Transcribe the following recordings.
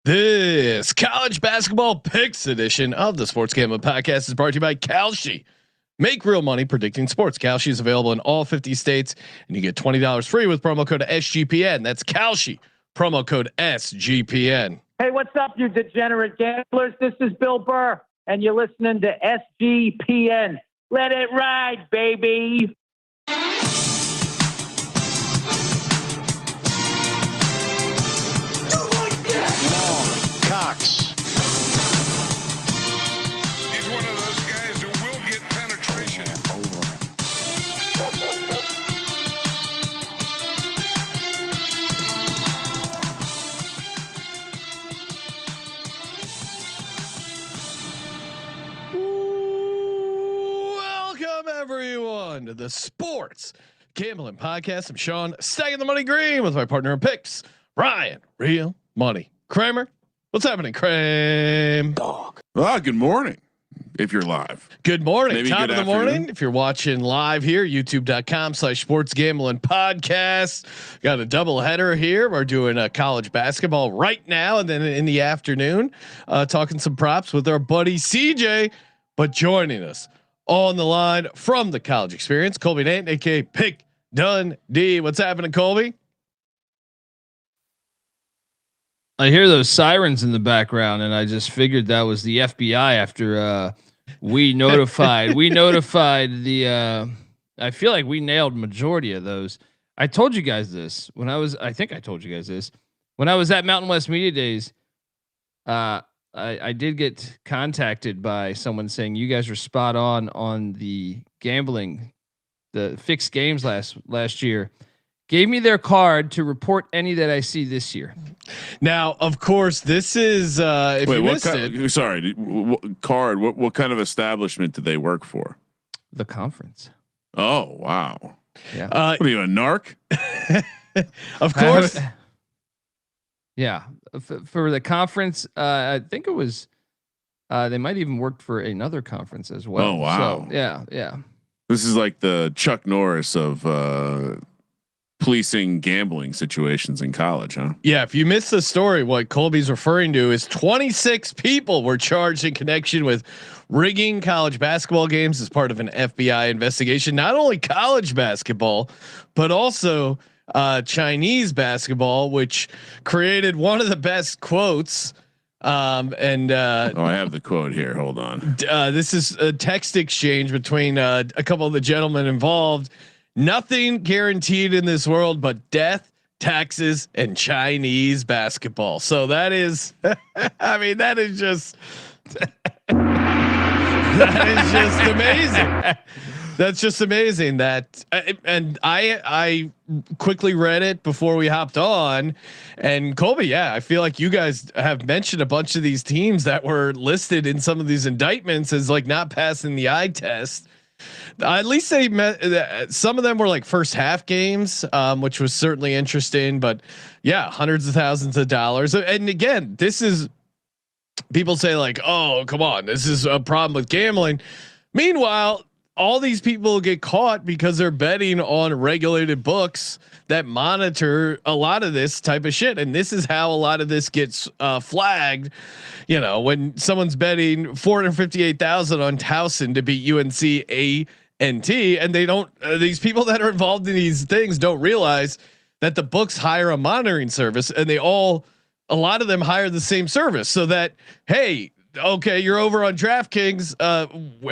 This college basketball picks edition of the Sports Gambling Podcast is brought to you by Kalshi. Make real money predicting sports. Kalshi is available in all 50 states, and you get $20 free with promo code SGPN. That's Kalshi, promo code SGPN. Hey, what's up, you degenerate gamblers? This is Bill Burr, and you're listening to SGPN. Let it ride, baby. Cox. He's one of those guys who will get penetration. Welcome everyone to the Sports Gambling Podcast. I'm Sean, stacking the money green with my partner in picks, Ryan, Real Money Kramer. What's happening, Kramer? Dog. Ah, good morning. If you're live, Good morning. Maybe Top good of the afternoon. morning. If you're watching live here, youtube.com/sports gambling podcast. Got a double header here. We're doing a college basketball right now. And then in the afternoon, talking some props with our buddy CJ, but joining us on the line from the college experience, Colby Dant, aka Pick Done D. What's happening, Colby? I hear those sirens in the background, and I just figured that was the FBI after we notified the. I feel like we nailed majority of those. I told you guys this when I think I told you guys this when I was at Mountain West Media Days. I did get contacted by someone saying you guys were spot on the gambling, the fixed games last year. Gave me their card to report any that I see this year. Now, of course, this is if you missed it. Sorry, card. What kind of establishment did they work for? The conference. Oh wow. Yeah. What are you, a narc? Of course. Yeah. For the conference, I think it was. They might even work for another conference as well. Oh wow. So, yeah. This is like the Chuck Norris of policing gambling situations in college, huh? Yeah, if you missed the story, what Colby's referring to is 26 people were charged in connection with rigging college basketball games as part of an FBI investigation. Not only college basketball, but also Chinese basketball, which created one of the best quotes. I have the quote here. Hold on. This is a text exchange between a couple of the gentlemen involved. Nothing guaranteed in this world but death, taxes, and Chinese basketball. So that is, I mean, that is just amazing. That's just amazing. That and I quickly read it before we hopped on, and Colby, yeah, I feel like you guys have mentioned a bunch of these teams that were listed in some of these indictments as like not passing the eye test. At least they met. Some of them were like first half games, which was certainly interesting. But yeah, hundreds of thousands of dollars. And again, this is people say like, "Oh, come on, this is a problem with gambling." Meanwhile, all these people get caught because they're betting on regulated books that monitor a lot of this type of shit. And this is how a lot of this gets flagged. You know, when someone's betting 458,000 on Towson to beat UNC A&T, and they don't, these people that are involved in these things don't realize that the books hire a monitoring service, and a lot of them hire the same service, so that, hey, okay, you're over on DraftKings.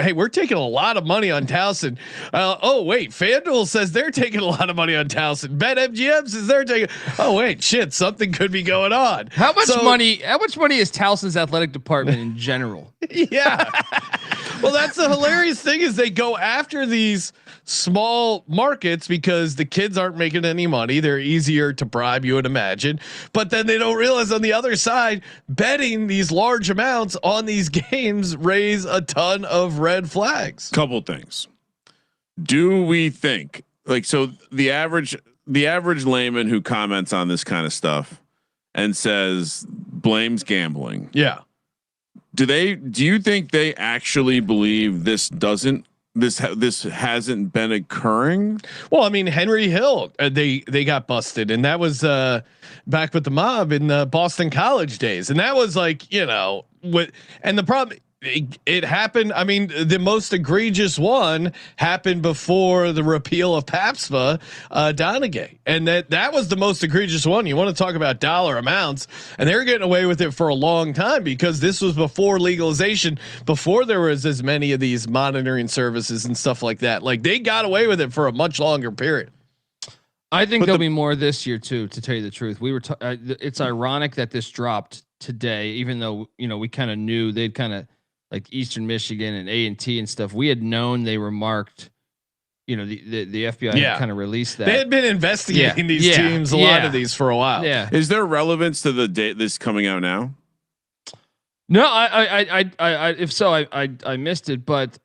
Hey, we're taking a lot of money on Towson. Oh wait, FanDuel says they're taking a lot of money on Towson. BetMGM says they're taking. Oh wait, shit, something could be going on. How much money is Towson's athletic department in general? Yeah. Well, that's the hilarious thing is they go after these small markets because the kids aren't making any money. They're easier to bribe, you would imagine. But then they don't realize on the other side, betting these large amounts on these games raise a ton of red flags. Couple things. Do we think so the average layman who comments on this kind of stuff and says blames gambling. Yeah. Do you think they actually believe this doesn't this hasn't been occurring? Well, I mean, Henry Hill, they got busted, and that was back with the mob in the Boston College days, and that was like, you know, what, and the problem. It happened. I mean, the most egregious one happened before the repeal of PAPSPA, Donaghy, and that was the most egregious one. You want to talk about dollar amounts, and they were getting away with it for a long time because this was before legalization, before there was as many of these monitoring services and stuff like that. Like they got away with it for a much longer period. I think there'll be more this year too. To tell you the truth, we were. It's ironic that this dropped today, even though we kind of knew they'd kind of. Like Eastern Michigan and A&T and stuff, we had known they were marked. The FBI had kind of released that. They had been investigating these teams, a lot of these for a while. Yeah. Is there relevance to the date this coming out now? No, I if so, I missed it, but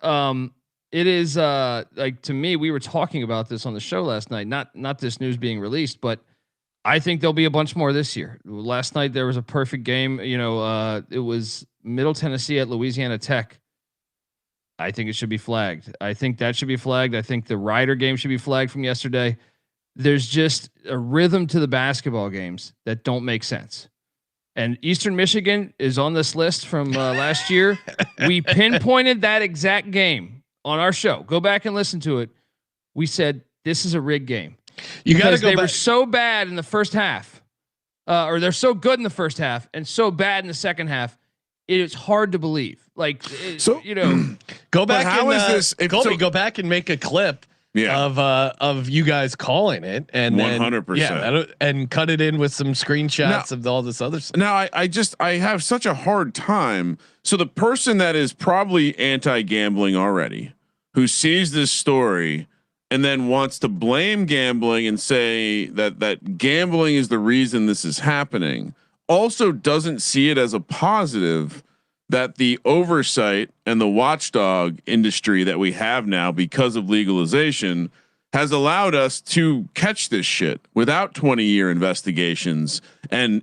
it is like to me, we were talking about this on the show last night. Not this news being released, but I think there'll be a bunch more this year. Last night there was a perfect game. It was Middle Tennessee at Louisiana Tech. I think it should be flagged. I think that should be flagged. I think the Rider game should be flagged from yesterday. There's just a rhythm to the basketball games that don't make sense. And Eastern Michigan is on this list from last year. We pinpointed that exact game on our show. Go back and listen to it. We said this is a rigged game. You got to go. They were so bad in the first half, or they're so good in the first half and so bad in the second half. It's hard to believe. Like, go back. How is this? Colby, go back and make a clip of you guys calling it, and 100%, and cut it in with some screenshots of all this other stuff. Now, I have such a hard time. So the person that is probably anti-gambling already, who sees this story and then wants to blame gambling and say that gambling is the reason this is happening, also doesn't see it as a positive that the oversight and the watchdog industry that we have now because of legalization has allowed us to catch this shit without 20-year investigations and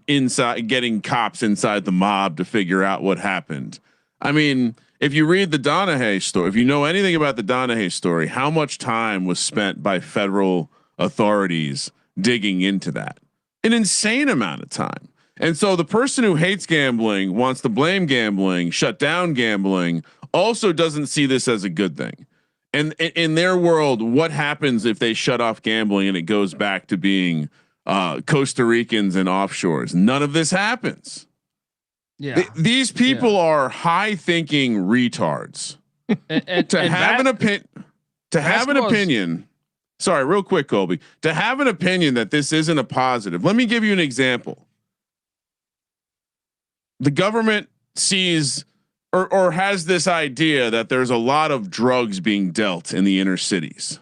getting cops inside the mob to figure out what happened. I mean, if you read the Donaghy story, if you know anything about the Donaghy story, how much time was spent by federal authorities digging into that? An insane amount of time. And so the person who hates gambling, wants to blame gambling, shut down gambling, also doesn't see this as a good thing. And in their world, what happens if they shut off gambling and it goes back to being Costa Ricans and offshores? None of this happens. Yeah, these people are high thinking retards. To have an opinion. Sorry, real quick, Colby. To have an opinion that this isn't a positive. Let me give you an example. The government sees or has this idea that there's a lot of drugs being dealt in the inner cities.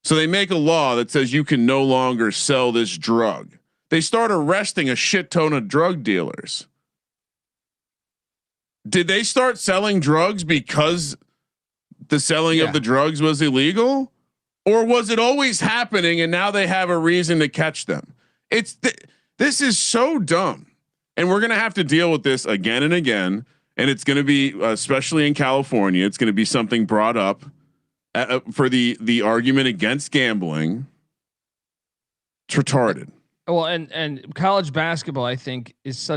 So they make a law that says you can no longer sell this drug. They start arresting a shit ton of drug dealers. Did they start selling drugs because the selling of the drugs was illegal? Or was it always happening and now they have a reason to catch them? This is so dumb. And we're going to have to deal with this again and again. And it's going to be, especially in California, it's going to be something brought up for the argument against gambling. It's retarded. Well, and college basketball, I think, is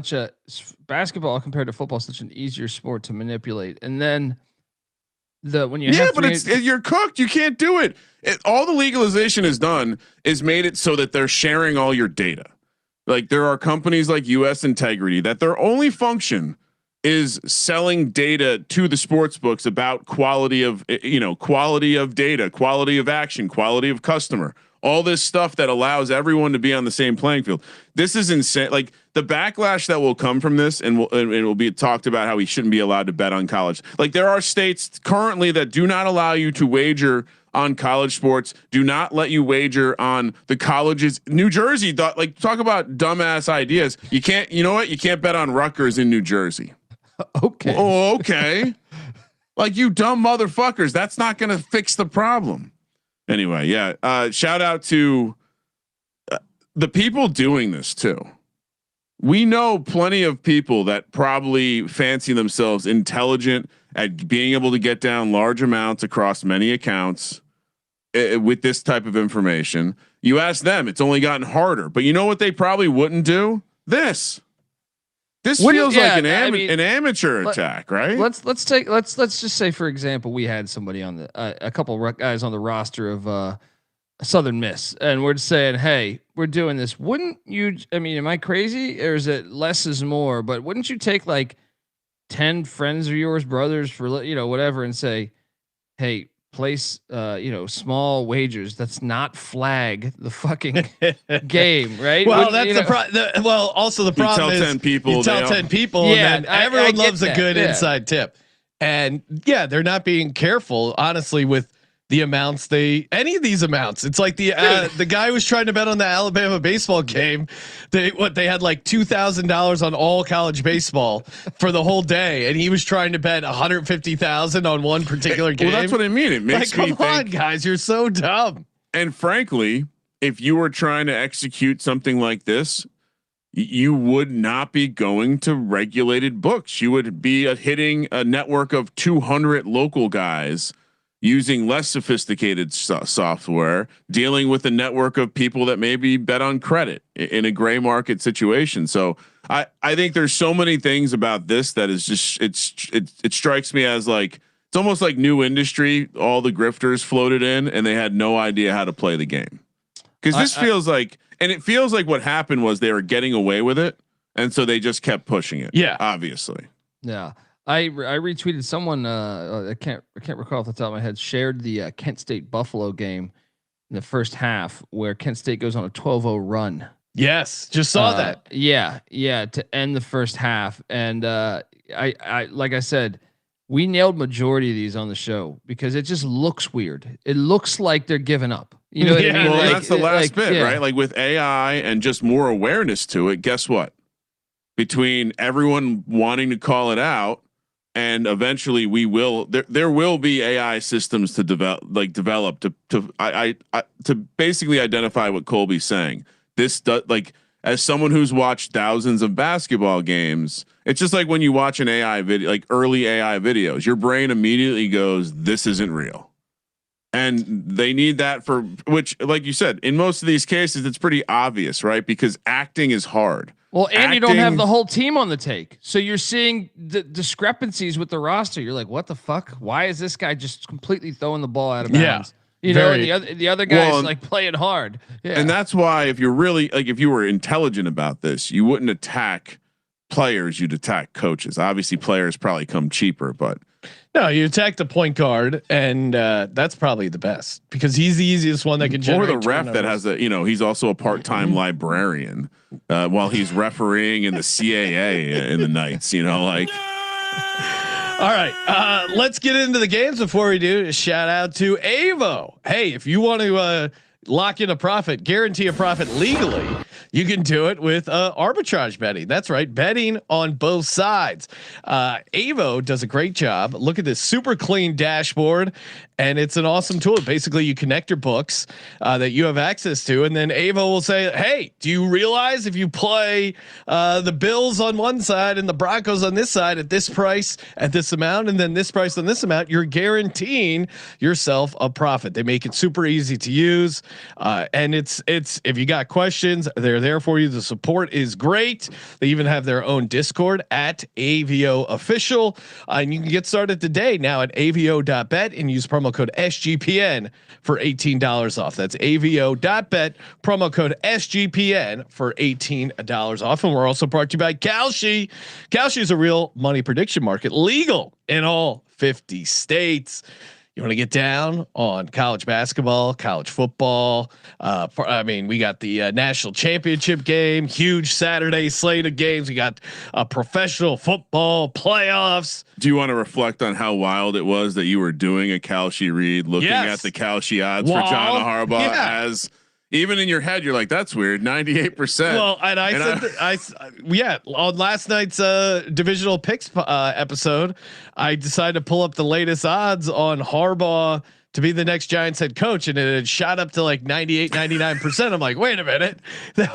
basketball compared to football, such an easier sport to manipulate. And then when you you're cooked. You can't do it. All the legalization has done is made it so that they're sharing all your data. Like there are companies like US Integrity that their only function is selling data to the sports books about quality of data, quality of action, quality of customer, all this stuff that allows everyone to be on the same playing field. This is insane. Like the backlash that will come from this, and it will be talked about how we shouldn't be allowed to bet on college. Like there are states currently that do not allow you to wager on college sports, do not let you wager on the colleges. New Jersey, talk about dumbass ideas. You can't, you know what? You can't bet on Rutgers in New Jersey. Okay. Oh, okay. Like you dumb motherfuckers. That's not going to fix the problem. Anyway, yeah. Shout out to the people doing this too. We know plenty of people that probably fancy themselves intelligent at being able to get down large amounts across many accounts with this type of information. You ask them, it's only gotten harder. But you know what they probably wouldn't do? This feels like an amateur attack, right? Let's just say, for example, we had somebody on the a couple of guys on the roster of Southern Miss, and we're saying, hey, we're doing this. Wouldn't you? I mean, am I crazy, or is it less is more? But wouldn't you take like 10 friends of yours, brothers, for whatever, and say, hey, place small wagers. That's not flag the fucking game, right? Well, that's also the problem is 10 people, you tell 10 people, and then everyone loves a good inside tip. And yeah, they're not being careful, honestly, with the amounts any of these amounts. It's like the guy was trying to bet on the Alabama baseball game. They had like $2,000 on all college baseball for the whole day, and he was trying to bet 150,000 on one particular game. Well, that's what I mean. It makes me come on, guys, you're so dumb. And frankly, if you were trying to execute something like this, you would not be going to regulated books. You would be hitting a network of 200 local guys using less sophisticated software, dealing with a network of people that maybe bet on credit in a gray market situation. So I think there's so many things about this that is just, it strikes me as like, it's almost like new industry. All the grifters floated in and they had no idea how to play the game. Cause this feels like, and it feels like what happened was they were getting away with it. And so they just kept pushing it. Yeah, obviously. Yeah. I retweeted someone. I can't recall off the top of my head. Shared the Kent State Buffalo game in the first half where Kent State goes on a 12-0 run. Yes, just saw that. Yeah, to end the first half. And I like I said, we nailed majority of these on the show because it just looks weird. It looks like they're giving up. You know what I mean? Well, that's the last bit, right? Like with AI and just more awareness to it. Guess what? Between everyone wanting to call it out. And eventually we will, there will be AI systems to develop to basically identify what Colby's saying. This does, like, as someone who's watched thousands of basketball games, it's just like when you watch an AI video, like early AI videos, your brain immediately goes, this isn't real. And they need that for which, like you said, in most of these cases, it's pretty obvious, right? Because acting is hard. Well, and you don't have the whole team on the take. So you're seeing the discrepancies with the roster. You're like, what the fuck? Why is this guy just completely throwing the ball out of bounds? You know, and the other guy's like playing hard. Yeah. And that's why if you're really like, if you were intelligent about this, you wouldn't attack players, you'd attack coaches. Obviously players probably come cheaper, but no, you attack the point guard, and that's probably the best because he's the easiest one that can generate. Or the ref that has he's also a part-time librarian while he's refereeing in the CAA in the nights, like. All right, let's get into the games. Before we do, a shout out to Avo. Hey, if you want to lock in a profit, guarantee a profit legally, you can do it with arbitrage betting. That's right, betting on both sides. Avo does a great job. Look at this super clean dashboard, and it's an awesome tool. Basically, you connect your books that you have access to, and then Avo will say, "Hey, do you realize if you play the Bills on one side and the Broncos on this side at this price at this amount, and then this price on this amount, you're guaranteeing yourself a profit." They make it super easy to use, and it's if you got questions, they're there for you. The support is great. They even have their own Discord at AVO Official, and you can get started today now at avo.bet and use promo code SGPN for $18 off. That's avo.bet, promo code SGPN for $18 off. And we're also brought to you by Kalshi. Kalshi is a real money prediction market, legal in all 50 states. You want to get down on college basketball, college football. We got the national championship game, huge Saturday slate of games. We got professional football playoffs. Do you want to reflect on how wild it was that you were doing a Kalshi read, looking at the Kalshi odds for John Harbaugh as even in your head, you're like, that's weird. 98%. Well, and I said, on last night's divisional picks episode, I decided to pull up the latest odds on Harbaugh to be the next Giants head coach, and it had shot up to like 98, 99%. I'm like, wait a minute.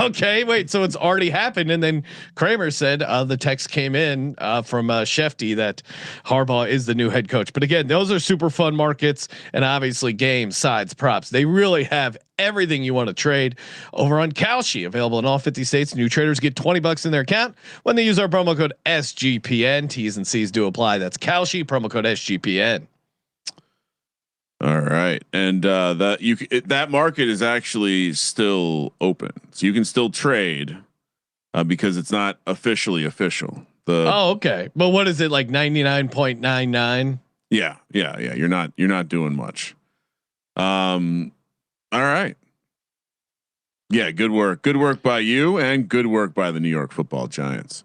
Okay, wait. So it's already happened. And then Kramer said the text came in from Shefty that Harbaugh is the new head coach. But again, those are super fun markets, and obviously games, sides, props. They really have everything you want to trade over on Kalshi, available in all 50 states. New traders get $20 in their account when they use our promo code SGPN. T's and C's do apply. That's Kalshi, promo code SGPN. All right, and that market is actually still open, so you can still trade because it's not officially official. Okay, but what is it, like 99.99? Yeah. You're not doing much. All right. Yeah, good work by you, and good work by the New York Football Giants.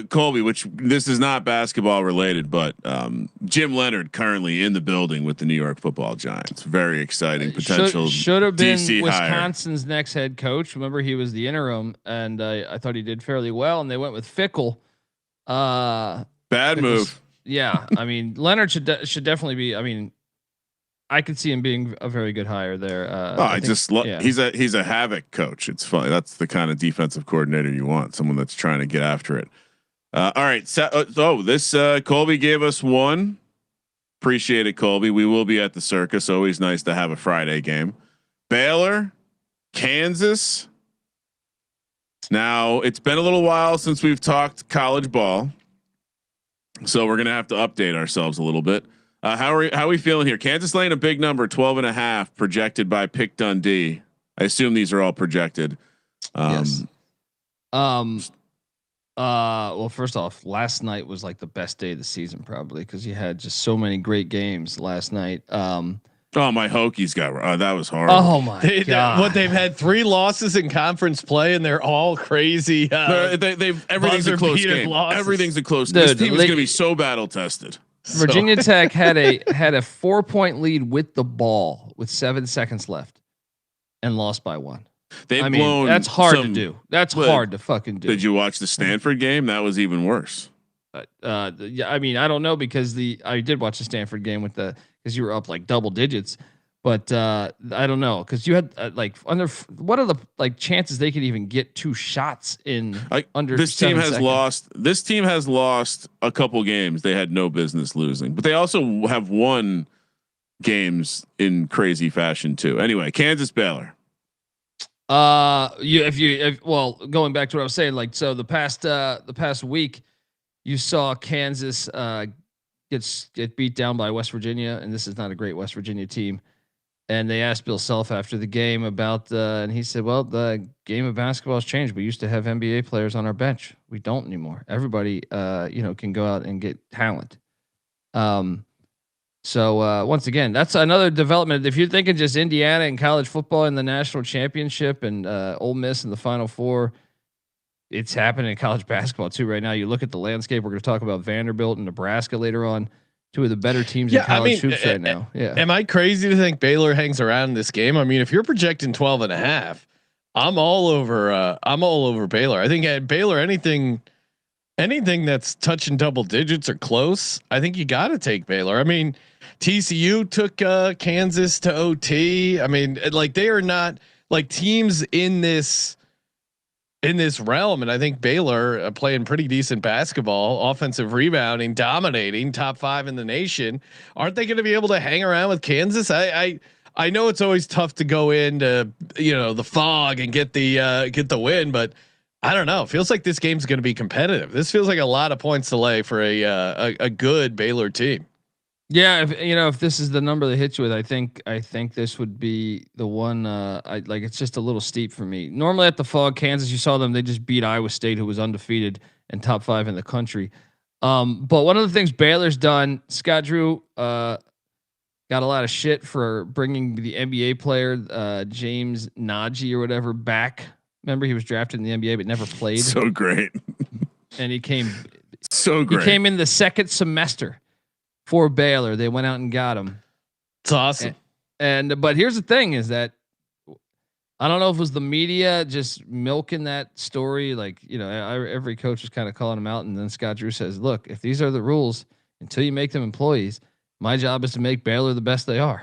Colby, which this is not basketball related, but Jim Leonard currently in the building with the New York Football Giants. Very exciting potential. Should have been DC Wisconsin's next head coach. Remember, he was the interim, and I thought he did fairly well, and they went with Fickle. Bad Fickle's, move. Yeah, I mean, Leonard should definitely be. I mean, I could see him being a very good hire there. He's a havoc coach. It's funny. That's the kind of defensive coordinator you want. Someone that's trying to get after it. All right. This Colby gave us one. Appreciate it, Colby. We will be at the circus. Always nice to have a Friday game. Baylor, Kansas. Now it's been a little while since we've talked college ball, so we're gonna have to update ourselves a little bit. How are we feeling here? Kansas laying a big number, 12.5 projected by Pick Dundee. I assume these are all projected. Yes. Well, first off, last night was like the best day of the season, probably because you had just so many great games last night. Oh, my Hokies got that was horrible. Oh my god! What they've had 3 losses in conference play, and they're all crazy. Everything's a close game. Losses. Everything's a close. Dude, this team is going to be so battle tested. Virginia Tech had a 4-point lead with the ball with 7 seconds left, and lost by 1. I mean, that's hard to do. That's hard to fucking do. Did you watch the Stanford game? That was even worse. Yeah, I mean, I don't know because I did watch the Stanford game because you were up like double digits, but I don't know because you had what are the chances they could even get 2 shots in under this team has 7 seconds? This team has lost a couple games they had no business losing, but they also have won games in crazy fashion too. Anyway, Kansas Baylor. Going back to what I was saying, so the past week, you saw Kansas get beat down by West Virginia, and this is not a great West Virginia team. And they asked Bill Self after the game about, and he said, "Well, the game of basketball has changed. We used to have NBA players on our bench. We don't anymore. Everybody, can go out and get talent." So once again, that's another development. If you're thinking just Indiana and college football in the national championship and Ole Miss in the Final Four, it's happening in college basketball too right now. You look at the landscape. We're going to talk about Vanderbilt and Nebraska later on. 2 of the better teams in college hoops right now. Yeah. Am I crazy to think Baylor hangs around in this game? I mean, if you're projecting 12.5, I'm all over Baylor. I think at Baylor, anything that's touching double digits or close, I think you got to take Baylor. I mean, TCU took Kansas to OT. I mean, they are not teams in this realm, and I think Baylor playing pretty decent basketball, offensive rebounding, dominating, top 5 in the nation. Aren't they going to be able to hang around with Kansas? I know it's always tough to go into the fog and get the win, but I don't know. It feels like this game's going to be competitive. This feels like a lot of points to lay for a good Baylor team. Yeah, if this is the number they hit you with, I think this would be the one. It's just a little steep for me. Normally at the Fog, Kansas, you saw them; they just beat Iowa State, who was undefeated and top 5 in the country. But one of the things Baylor's done, Scott Drew got a lot of shit for bringing the NBA player James Nagy or whatever back. Remember, he was drafted in the NBA but never played. So great, and he came. So great. He came in the second semester. For Baylor, they went out and got him. It's awesome. But here's the thing: is that I don't know if it was the media just milking that story. Every coach was kind of calling him out, and then Scott Drew says, "Look, if these are the rules, until you make them employees, my job is to make Baylor the best they are."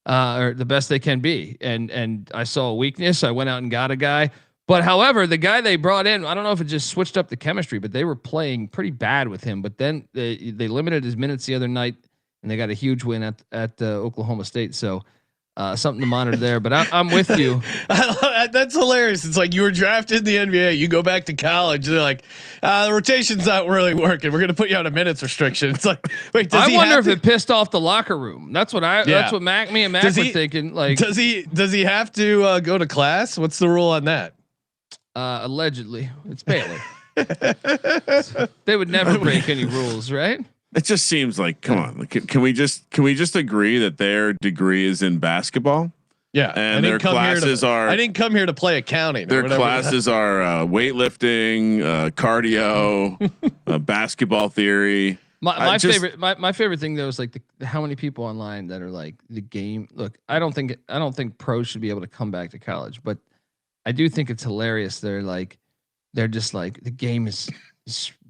or the best they can be. And I saw a weakness. I went out and got a guy. But however, the guy they brought in, I don't know if it just switched up the chemistry, but they were playing pretty bad with him. But then they limited his minutes the other night, and they got a huge win at Oklahoma State. So something to monitor there. But I'm with you. That's hilarious. It's like you were drafted in the NBA. You go back to college. They're like, the rotation's not really working. We're going to put you on a minutes restriction. It's like, wait, I wonder if it pissed off the locker room. That's what that's what me and Mac were thinking. Like, does he have to go to class? What's the rule on that? Allegedly, it's Baylor. They would never break any rules, right? It just seems like, come on, can we just agree that their degree is in basketball? Yeah, and their classes are. I didn't come here to play accounting. Their classes are weightlifting, cardio, basketball theory. My favorite thing though is like how many people online that are like the game. Look, I don't think pros should be able to come back to college, but I do think it's hilarious. They're just like the game is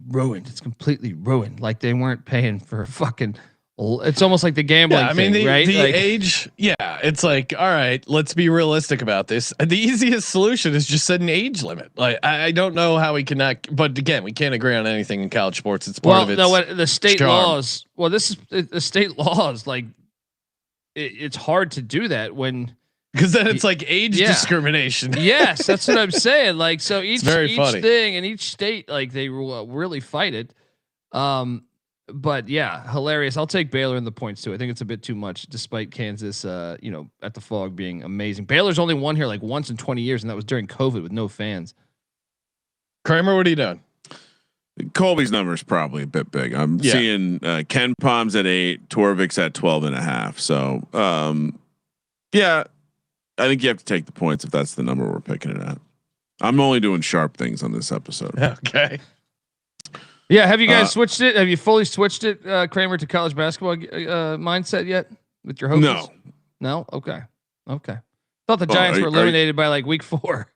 ruined. It's completely ruined. Like they weren't paying for fucking. It's almost like the gambling. I mean, thing, right? The like, age. Yeah, it's like, all right, let's be realistic about this. The easiest solution is just set an age limit. Like I don't know how we cannot. But again, we can't agree on anything in college sports. It's part of it. What the state laws. Well, this is the state laws. Like it's hard to do that when. Because then it's like age discrimination. Yes, that's what I'm saying. Like, so each funny. thing in each state, like they really fight it. But yeah, hilarious. I'll take Baylor in the points too. I think it's a bit too much, despite Kansas, at the Fog being amazing. Baylor's only won here like once in 20 years, and that was during COVID with no fans. Kramer, what are you doing? Colby's number is probably a bit big. I'm seeing Ken Palm's at 8, Torvik's at 12.5. So, yeah. I think you have to take the points if that's the number we're picking it at. I'm only doing sharp things on this episode. Okay. Yeah. Have you guys switched it? Have you fully switched it, Kramer, to college basketball mindset yet with your Hokies? No. Okay. Thought the Giants were eliminated by like week 4.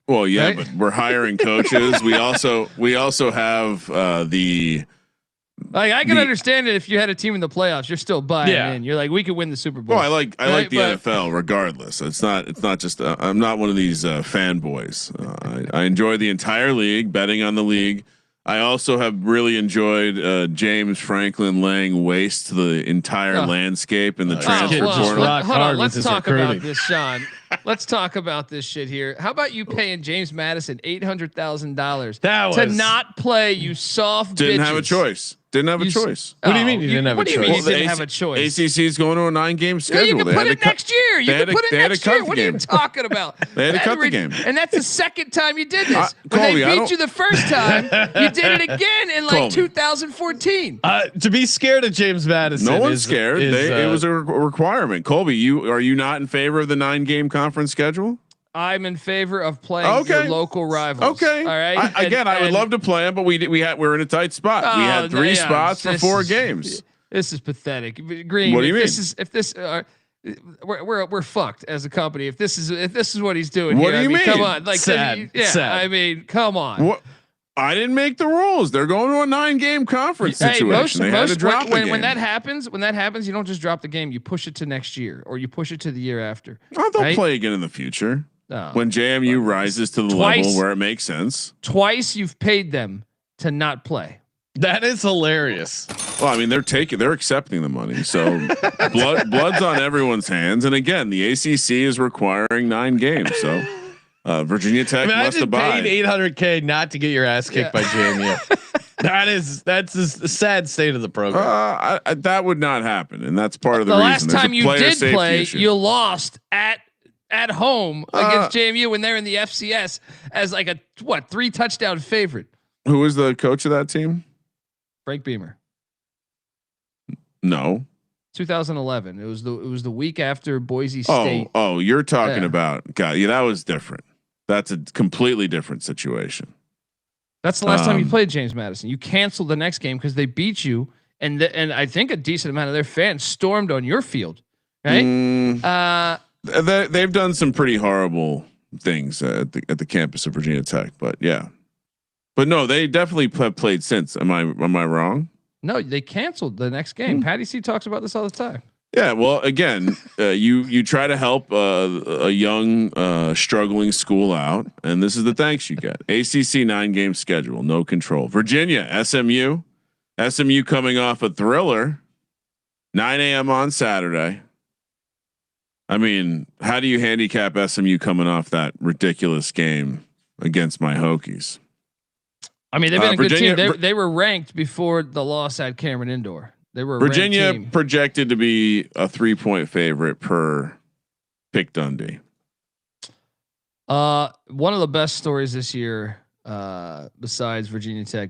Well, yeah, right? But we're hiring coaches. we also have the. Like I can understand it if you had a team in the playoffs, you're still buying in. You're like, we could win the Super Bowl. Well, I like the NFL regardless. It's not just I'm not one of these fanboys. I enjoy the entire league, betting on the league. I also have really enjoyed James Franklin laying waste to the entire landscape in the transfer portal. Hold on, let's talk about this, Sean. Let's talk about this shit here. How about you paying James Madison $800,000 to not play? You soft didn't bitches. have a choice. Didn't have a choice. What do you mean you didn't have a choice? What do you mean you didn't have a choice? ACC is going to a 9-game schedule. Yeah, you can put it next year. You can put it next year. What are you talking about? They had to cut the game. And that's the second time you did this. When they beat you the first time, you did it again in like 2014. To be scared of James Madison. No one's scared. It was a requirement. Colby, are you not in favor of the 9-game conference schedule? I'm in favor of playing your local rivals. Okay. All right. I would love to play them, but we're in a tight spot. We had 3 spots for 4 games. This is pathetic. Green. What do you mean? We're fucked as a company. If this is what he's doing. What do you mean? Come on. Like sad. I mean, come on. What? I didn't make the rules. They're going to a 9-game conference situation. They had to drop the game. When that happens, you don't just drop the game. You push it to next year, or you push it to the year after. They'll play again in the future. When JMU rises to the level where it makes sense. Twice you've paid them to not play. That is hilarious. Well, I mean, they're accepting the money. So blood's on everyone's hands. And again, the ACC is requiring 9 games. So Virginia Tech must have paid $800K not to get your ass kicked by JMU. That's a sad state of the program. That would not happen. And that's part of the reason. Last time you did play, you lost at home against JMU when they're in the FCS as like a 3 touchdown favorite. Who was the coach of that team? Frank Beamer. No. 2011. It was the week after Boise State. Oh, you're talking about God. Yeah, that was different. That's a completely different situation. That's the last time you played James Madison. You canceled the next game because they beat you, and I think a decent amount of their fans stormed on your field, right? They've done some pretty horrible things at the campus of Virginia Tech, but yeah, but no, they definitely played since. Am I wrong? No, they canceled the next game. Patty C talks about this all the time. Yeah, well, again, you try to help a young struggling school out, and this is the thanks you get. ACC 9-game schedule, no control. Virginia, SMU coming off a thriller, 9 a.m. on Saturday. I mean, how do you handicap SMU coming off that ridiculous game against my Hokies? I mean, they've been a good team. They were ranked before the loss at Cameron Indoor. They were Virginia projected to be a 3-point favorite per Pick Dundee. One of the best stories this year, besides Virginia Tech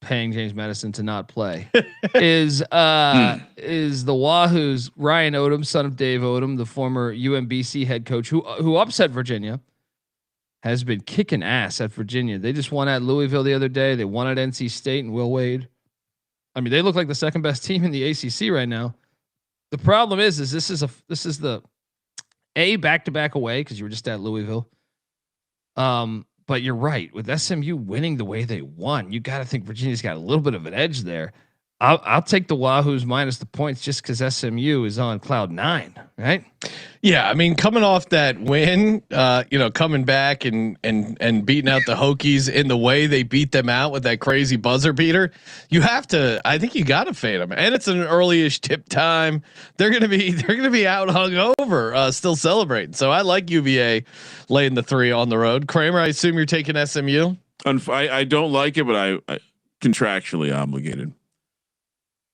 paying James Madison to not play, is the Wahoo's Ryan Odom, son of Dave Odom, the former UMBC head coach who upset Virginia, has been kicking ass at Virginia. They just won at Louisville the other day. They won at NC State and Will Wade. I mean, they look like the second best team in the ACC right now. The problem is this is the back-to-back away because you were just at Louisville. But you're right, with SMU winning the way they won, you got to think Virginia's got a little bit of an edge there. I'll take the Wahoos minus the points just because SMU is on cloud 9, right? Yeah, I mean, coming off that win, coming back and beating out the Hokies in the way they beat them out with that crazy buzzer beater, you have to. I think you got to fade them, and it's an early-ish tip time. They're gonna be out hungover, still celebrating. So I like UVA laying the 3 on the road. Kramer, I assume you're taking SMU. I don't like it, but I contractually obligated.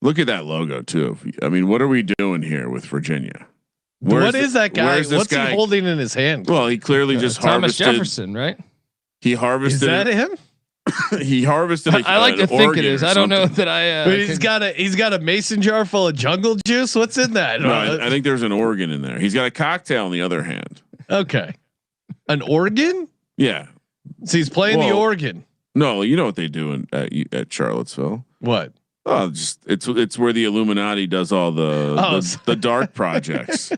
Look at that logo too. I mean, what are we doing here with Virginia? What is that guy? What's he holding in his hand? Well, he clearly just Thomas harvested. Jefferson, right? He harvested. Is that him? He harvested. I like to think it is. I don't know that I. He's got a mason jar full of jungle juice. What's in that? No, I think there's an organ in there. He's got a cocktail in the other hand. Okay, an organ. Yeah. So he's playing the organ. No, you know what they do at Charlottesville. What? Oh, just it's where the Illuminati does all the dark projects.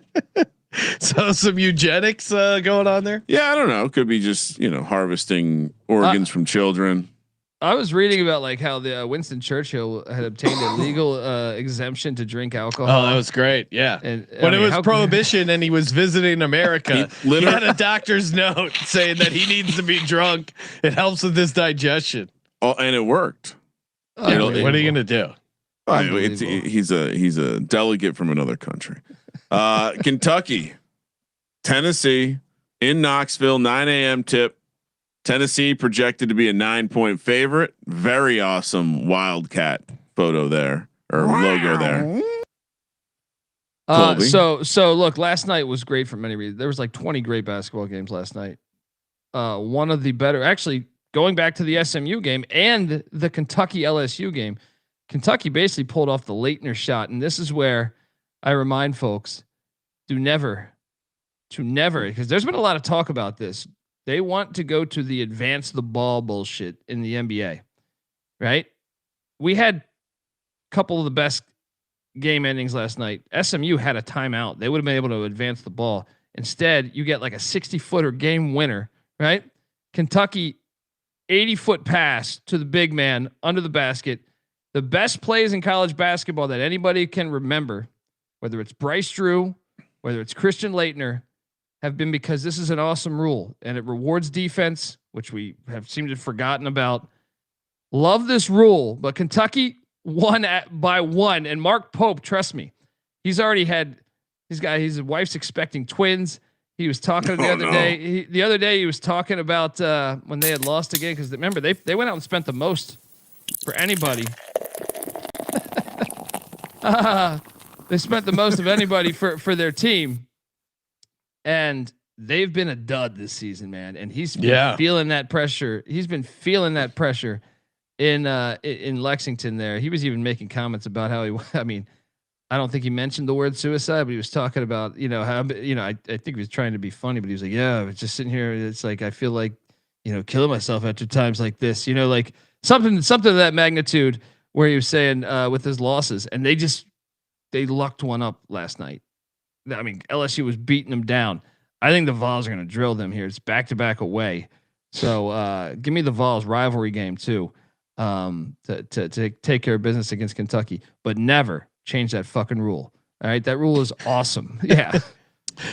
So some eugenics going on there. Yeah, I don't know. It could be just harvesting organs from children. I was reading about like how the Winston Churchill had obtained a legal exemption to drink alcohol. Oh, that was great. Yeah. And when it was prohibition and he was visiting America, he had a doctor's note saying that he needs to be drunk. It helps with his digestion. Oh, and it worked. What are you gonna do? He's a delegate from another country. Kentucky, Tennessee in Knoxville, 9 a.m. tip. Tennessee projected to be a 9-point favorite. Very awesome Wildcat photo there or logo there. So look, last night was great for many reasons. There was like 20 great basketball games last night. One of the better, actually, going back to the SMU game and the Kentucky LSU game, Kentucky basically pulled off the Leitner shot. And this is where I remind folks to never, because there's been a lot of talk about this. They want to go to the advance the ball bullshit in the NBA, right? We had a couple of the best game endings last night. SMU had a timeout. They would have been able to advance the ball. Instead, you get like a 60-footer game winner, right? Kentucky 80-foot pass to the big man under the basket. The best plays in college basketball that anybody can remember, whether it's Bryce Drew, whether it's Christian Leitner, have been because this is an awesome rule and it rewards defense, which we have seemed to have forgotten about. Love this rule, but Kentucky won by 1. And Mark Pope, trust me, he's already had his wife's expecting twins. He was talking the other day. The other day he was talking about when they had lost again because remember they went out and spent the most for anybody. They spent the most of anybody for their team, and they've been a dud this season, man. And he's been feeling that pressure. He's been feeling that pressure in Lexington. There, he was even making comments about how I don't think he mentioned the word suicide, but he was talking about, how, I think he was trying to be funny, but he was like, yeah, I was just sitting here. It's like, I feel like, killing myself after times like this, like something of that magnitude where he was saying with his losses, and they lucked one up last night. I mean, LSU was beating them down. I think the Vols are going to drill them here. It's back-to-back away. So give me the Vols rivalry game too, to take care of business against Kentucky, but never change that fucking rule. All right, that rule is awesome. Yeah.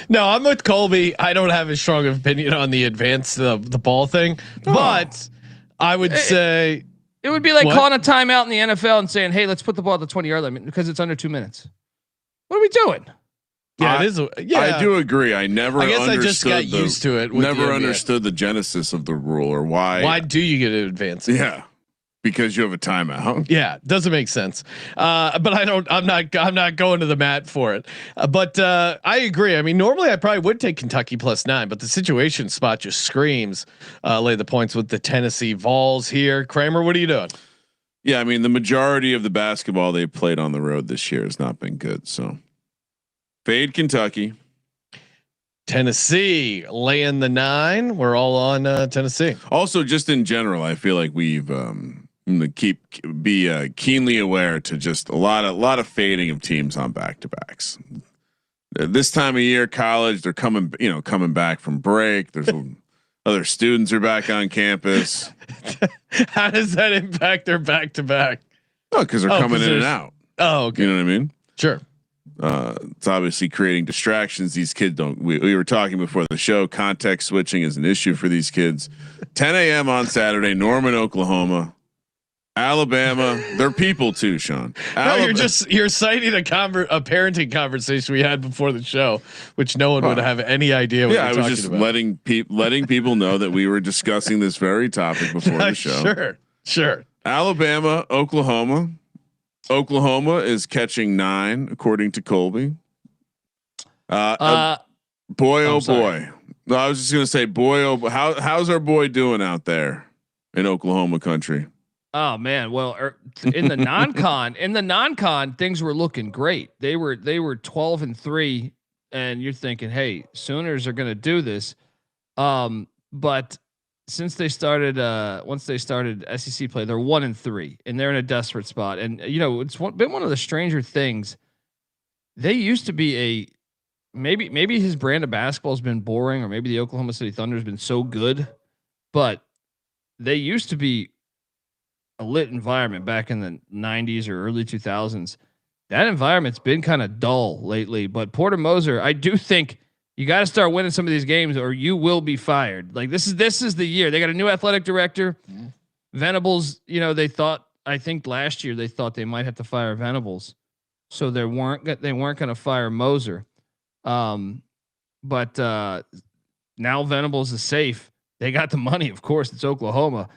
No, I'm with Colby. I don't have a strong opinion on the advance the ball thing, but I would say it would be like what? calling a timeout in the NFL and saying, "Hey, let's put the ball at the 20-yard line because it's under 2 minutes." What are we doing? Yeah, it is. Yeah, I do agree. I guess I just got used to it. Never understood the genesis of the rule or why. Why do you get an advance? Yeah, because you have a timeout. Yeah, doesn't make sense. But I'm not going to the mat for it. But I agree. I mean, normally I probably would take Kentucky +9, but the situation spot just screams lay the points with the Tennessee Vols here. Kramer, what are you doing? Yeah, I mean, the majority of the basketball they've played on the road this year has not been good. So fade Kentucky. Tennessee laying the 9. We're all on Tennessee. Also, just in general, I feel like we've be keenly aware to just a lot of fading of teams on back-to-backs. This time of year, college, they're coming back from break. There's other students are back on campus. How does that impact their back-to-back? Oh, because they're coming in and out. Oh, okay. You know what I mean? Sure. It's obviously creating distractions. These kids don't. We were talking before the show. Context switching is an issue for these kids. 10 a.m. on Saturday, Norman, Oklahoma. Alabama, they're people too, Sean. You're citing a parenting conversation we had before the show, which no one would have any idea. What I was just about. letting people know that we were discussing this very topic before the show. Sure. Alabama, Oklahoma. Oklahoma is catching 9, according to Colby. Boy, oh boy. No, I was just gonna say, boy, oh, how's our boy doing out there in Oklahoma country? Oh man, well, in the non-con, things were looking great. They were 12-3, and you're thinking, hey, Sooners are going to do this. But since they started, once they started SEC play, they're 1-3, and they're in a desperate spot. And it's been one of the stranger things. They used to be maybe his brand of basketball has been boring, or maybe the Oklahoma City Thunder has been so good, but they used to be a lit environment back in the 90s or early 2000s. That environment's been kind of dull lately, but Porter Moser, I do think you got to start winning some of these games or you will be fired. Like this is the year. They got a new athletic director. Venables, I think last year they thought they might have to fire Venables. So they weren't going to fire Moser. But now Venables is safe. They got the money, of course. It's Oklahoma.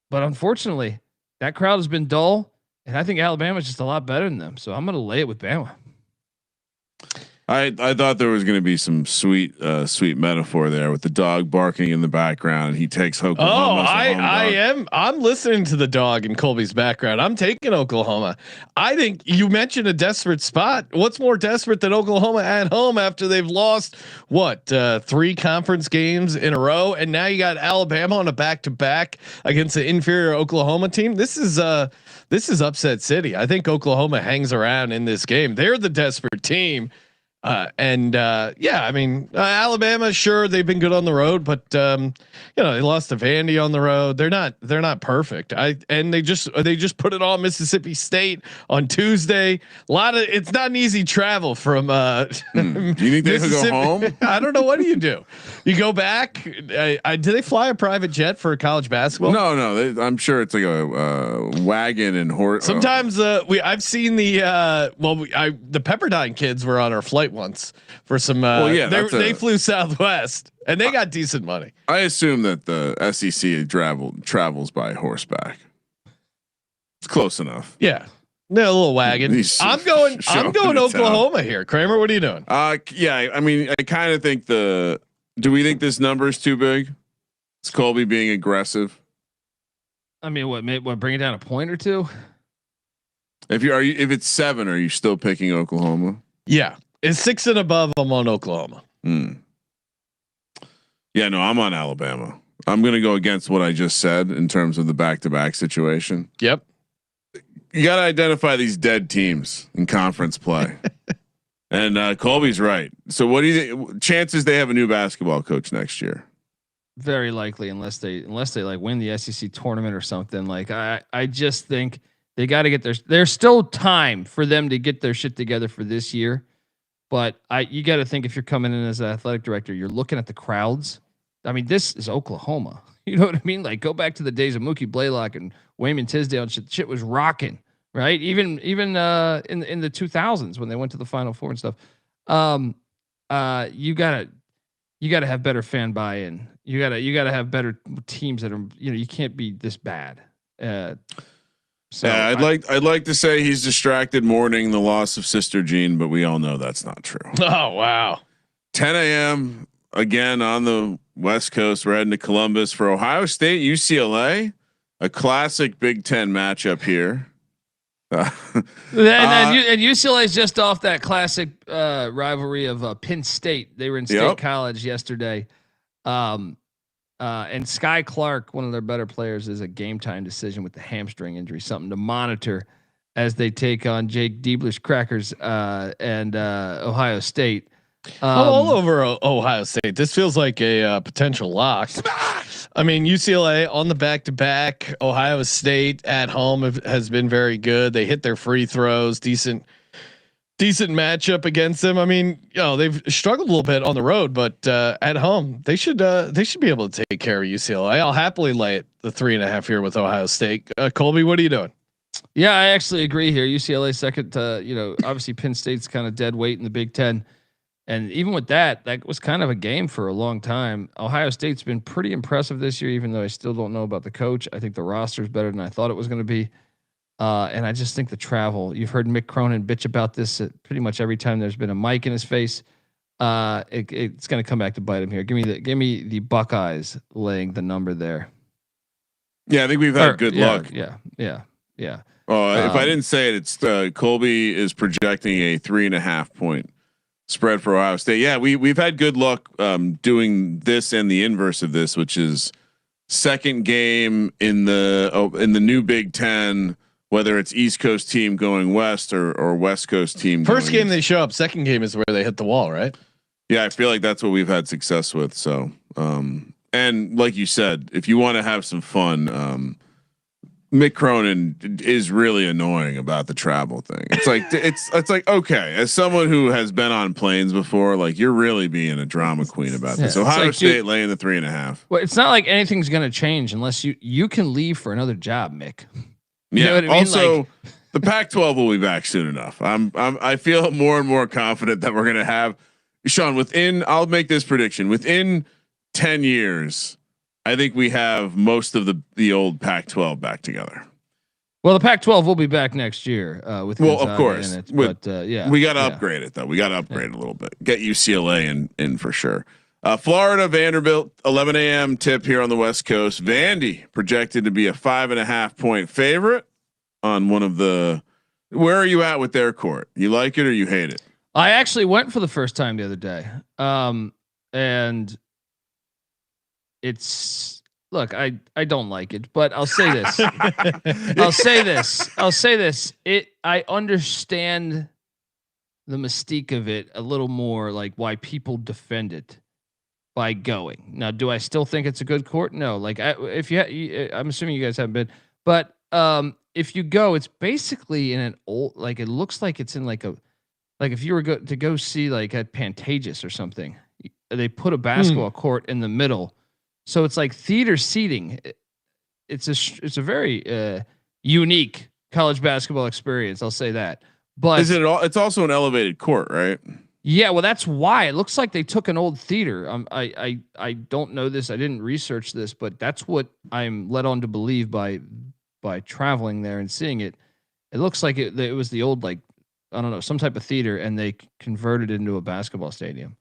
But unfortunately, that crowd has been dull, and I think Alabama's just a lot better than them. So I'm going to lay it with Bama. I thought there was going to be some sweet metaphor there with the dog barking in the background. He takes Oklahoma. Oh, I'm listening to the dog in Colby's background. I'm taking Oklahoma. I think you mentioned a desperate spot. What's more desperate than Oklahoma at home after they've lost 3 conference games in a row, and now you got Alabama on a back-to-back against an inferior Oklahoma team. This is upset city. I think Oklahoma hangs around in this game. They're the desperate team. Alabama, sure, they've been good on the road, but they lost to Vandy on the road. They're not perfect. They just put it on Mississippi State on Tuesday. It's not an easy travel from do you think they could go home? I don't know. What do? You go back? Do they fly a private jet for college basketball? No. I'm sure it's like a wagon and horse. Sometimes I've seen the Pepperdine kids were on our flight once for some. They flew Southwest and they got decent money. I assume that the SEC travels by horseback. It's close enough. Yeah, a little wagon. I'm going Oklahoma here. Kramer, what are you doing? Yeah, I mean, I kind of think do we think this number is too big? It's Colby being aggressive. I mean, what bring it down a point or two? If it's 7, are you still picking Oklahoma? Yeah. It's 6 and above. I'm on Oklahoma. Yeah, no, I'm on Alabama. I'm going to go against what I just said in terms of the back-to-back situation. Yep. You got to identify these dead teams in conference play. And Colby's right. So what do you think? Chances they have a new basketball coach next year? Very likely, unless they like win the SEC tournament or something. Like I just think They got to get there's still time for them to get their shit together for this year. But you got to think, if you're coming in as an athletic director, you're looking at the crowds. I mean, this is Oklahoma. You know what I mean? Like, go back to the days of Mookie Blaylock and Wayman Tisdale and shit. Shit was rocking, right? Even in the 2000s when they went to the Final Four and stuff. You gotta have better fan buy-in. You gotta have better teams that are, you can't be this bad. So yeah, I'd like to say he's distracted mourning the loss of Sister Jean, but we all know that's not true. Oh wow. 10 a.m. again on the West Coast. We're heading to Columbus for Ohio State, UCLA, a classic Big Ten matchup here. And UCLA is just off that classic rivalry of Penn State. They were in State College yesterday. And Sky Clark, one of their better players, is a game time decision with the hamstring injury, something to monitor as they take on Jake Diebler's Crackers and Ohio State. I'm all over Ohio State. This feels like a potential lock. I mean, UCLA on the back-to-back. Ohio State at home has been very good. They hit their free throws. Decent matchup against them. I mean, they've struggled a little bit on the road, but at home they should be able to take care of UCLA. I'll happily lay it the 3.5 here with Ohio State. Colby, what are you doing? Yeah, I actually agree here. UCLA second. Obviously Penn State's kind of dead weight in the Big Ten. And even with that was kind of a game for a long time. Ohio State's been pretty impressive this year, even though I still don't know about the coach. I think the roster is better than I thought it was going to be. And I just think the travel, you've heard Mick Cronin bitch about this pretty much every time there's been a mic in his face. It's going to come back to bite him here. Give me the Buckeyes laying the number there. Yeah. I think we've had good luck. Yeah. Oh, if I didn't say it, it's Colby is projecting a 3.5 point spread for Ohio State. Yeah. We've had good luck doing this and the inverse of this, which is second game in the new Big Ten, whether it's East Coast team going west or West Coast team. First game east. they show up. Second game is where they hit the wall, right? Yeah, I feel like that's what we've had success with. So, and like you said, if you want to have some fun, Mick Cronin is really annoying about the travel thing. It's like it's like, okay, as someone who has been on planes before, like, you're really being a drama queen about this. Ohio State laying the 3.5. Well, it's not like anything's going to change unless you can leave for another job, Mick. You know what I mean? Also, the Pac-12 will be back soon enough. I feel more and more confident that we're going to have Sean I'll make this prediction within 10 years. I think we have most of the old Pac-12 back together. Well, the Pac-12 will be back next year with Gonzaga of course, in it, but we got to upgrade it though. We got to upgrade it a little bit. Get UCLA in for sure. Florida Vanderbilt 11 a.m. tip here on the West Coast. Vandy projected to be a 5.5 point favorite on one of the. Where are you at with their court? You like it or you hate it? I actually went for the first time the other day, and it's look. I don't like it, but I'll say this. I'll say this. I understand the mystique of it a little more, like why people defend it by going. Now, do I still think it's a good court? No. Like, I'm assuming you guys haven't been, but if you go, it's basically in an old, like, it looks like it's in like if you were to go see like at Pantages or something, they put a basketball court in the middle, so it's like theater seating. It's a very unique college basketball experience. I'll say that. But is it all? It's also an elevated court, right? Yeah, well, that's why it looks like they took an old theater. I don't know this. I didn't research this, but that's what I'm led on to believe by traveling there and seeing it. It looks like it was the old, like, I don't know, some type of theater, and they converted it into a basketball stadium.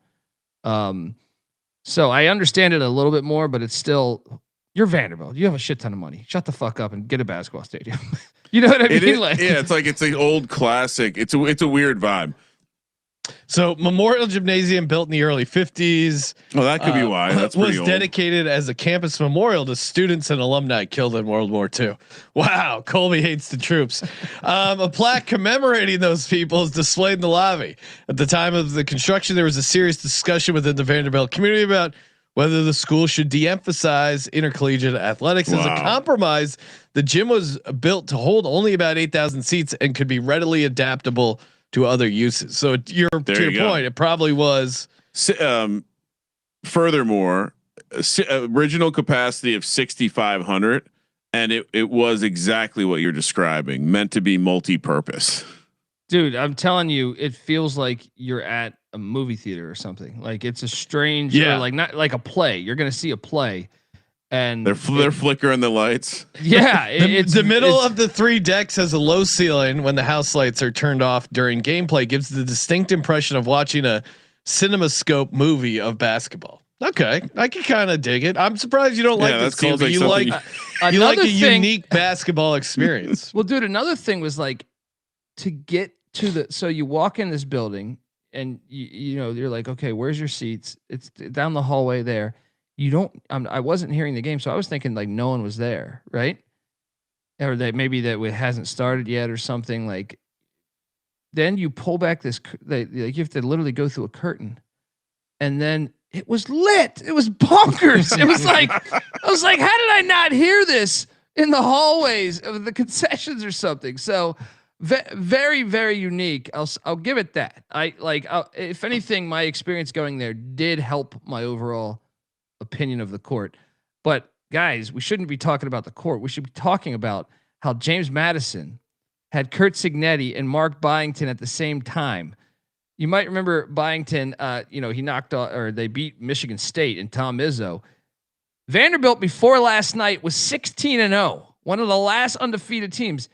So I understand it a little bit more, but it's still, you're Vanderbilt. You have a shit ton of money. Shut the fuck up and get a basketball stadium. You know what I mean? It's an old classic. It's a weird vibe. So Memorial Gymnasium, built in the early 50s. Well, that could be why. That's was old. Dedicated as a campus memorial to students and alumni killed in World War II. Wow, Colby hates the troops. A plaque commemorating those people is displayed in the lobby. At the time of the construction, there was a serious discussion within the Vanderbilt community about whether the school should de-emphasize intercollegiate athletics as a compromise. The gym was built to hold only about 8,000 seats and could be readily adaptable to other uses. So to your point, it probably was. Furthermore, original capacity of 6,500, and it was exactly what you're describing, meant to be multi-purpose. Dude, I'm telling you, it feels like you're at a movie theater or something. Like it's a strange, or like not like a play. You're gonna see a play, and they're flickering the lights. Yeah, it's the middle of the 3 decks has a low ceiling. When the house lights are turned off during gameplay, gives the distinct impression of watching a CinemaScope movie of basketball. Okay, I can kind of dig it. I'm surprised you don't like this, Colby. You like a unique basketball experience. Well, dude, another thing was like to get to the. So you walk in this building, and you know you're like, okay, where's your seats? It's down the hallway there. You don't. I wasn't hearing the game, so I was thinking like no one was there, right? Or that maybe that it hasn't started yet or something like. Then you pull back this. You have to literally go through a curtain, and then it was lit. It was bonkers. It was like I was like, how did I not hear this in the hallways of the concessions or something? So very, very unique. I'll give it that. If anything, my experience going there did help my overall opinion of the court. But guys, we shouldn't be talking about the court. We should be talking about how James Madison had Kurt Signetti and Mark Byington at the same time. You might remember Byington, he knocked off, or they beat Michigan State and Tom Izzo. Vanderbilt before last night was 16-0, one of the last undefeated teams.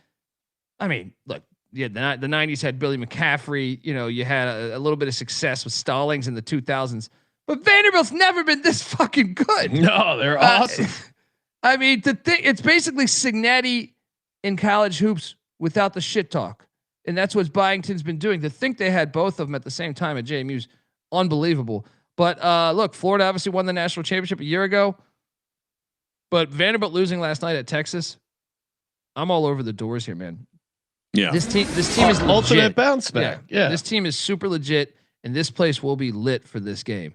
I mean, look, the 90s had Billy McCaffrey. You know, you had a little bit of success with Stallings in the 2000s, but Vanderbilt's never been this fucking good. No, they're awesome. I mean, it's basically Signetti in college hoops without the shit talk. And that's what Byington's been doing. To think they had both of them at the same time at JMU's unbelievable. But look, Florida obviously won the national championship a year ago. But Vanderbilt losing last night at Texas, I'm all over the doors here, man. Yeah. This team is ultimate legit. bounce back. Yeah. This team is super legit, and this place will be lit for this game.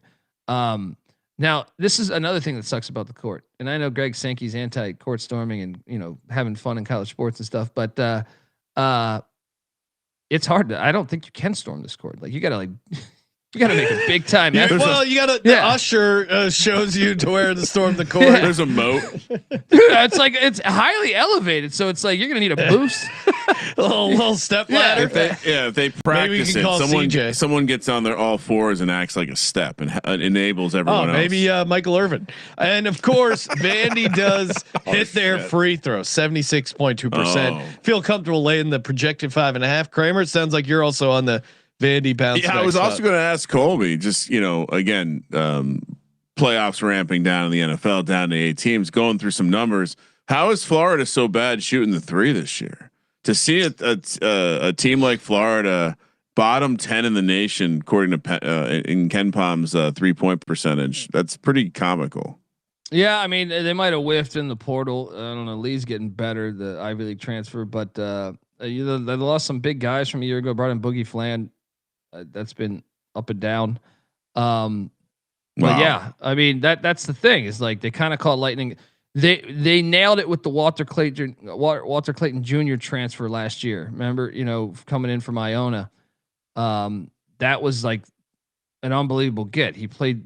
Now, this is another thing that sucks about the court. And I know Greg Sankey's anti-court storming and, having fun in college sports and stuff, but it's hard I don't think you can storm this court. Like you gotta make a big time effort. Well, the usher shows you to where to storm the court. There's a moat. Dude, it's highly elevated. So it's like, you're going to need a boost. a little step ladder. If they practice it, someone gets on their all fours and acts like a step and enables everyone else. Maybe Michael Irvin. And of course, Vandy does hit their free throw, 76.2%. Feel comfortable laying the projected 5.5. Kramer, it sounds like you're also on the Vandy bounce. Yeah, I was also going to ask Colby, just, again, playoffs ramping down in the NFL, down to 8 teams, going through some numbers. How is Florida so bad shooting the 3 this year? To see a team like Florida bottom 10 in the nation, according to in Ken Palm's 3-point percentage, that's pretty comical. Yeah, I mean, they might have whiffed in the portal. I don't know. Lee's getting better, the Ivy League transfer, but they lost some big guys from a year ago. Brought in Boogie Flan. That's been up and down. But yeah, I mean that's the thing. Is like they kind of caught lightning. They nailed it with the Walter Clayton Jr. transfer last year. Remember, coming in from Iona. That was like an unbelievable get. He played,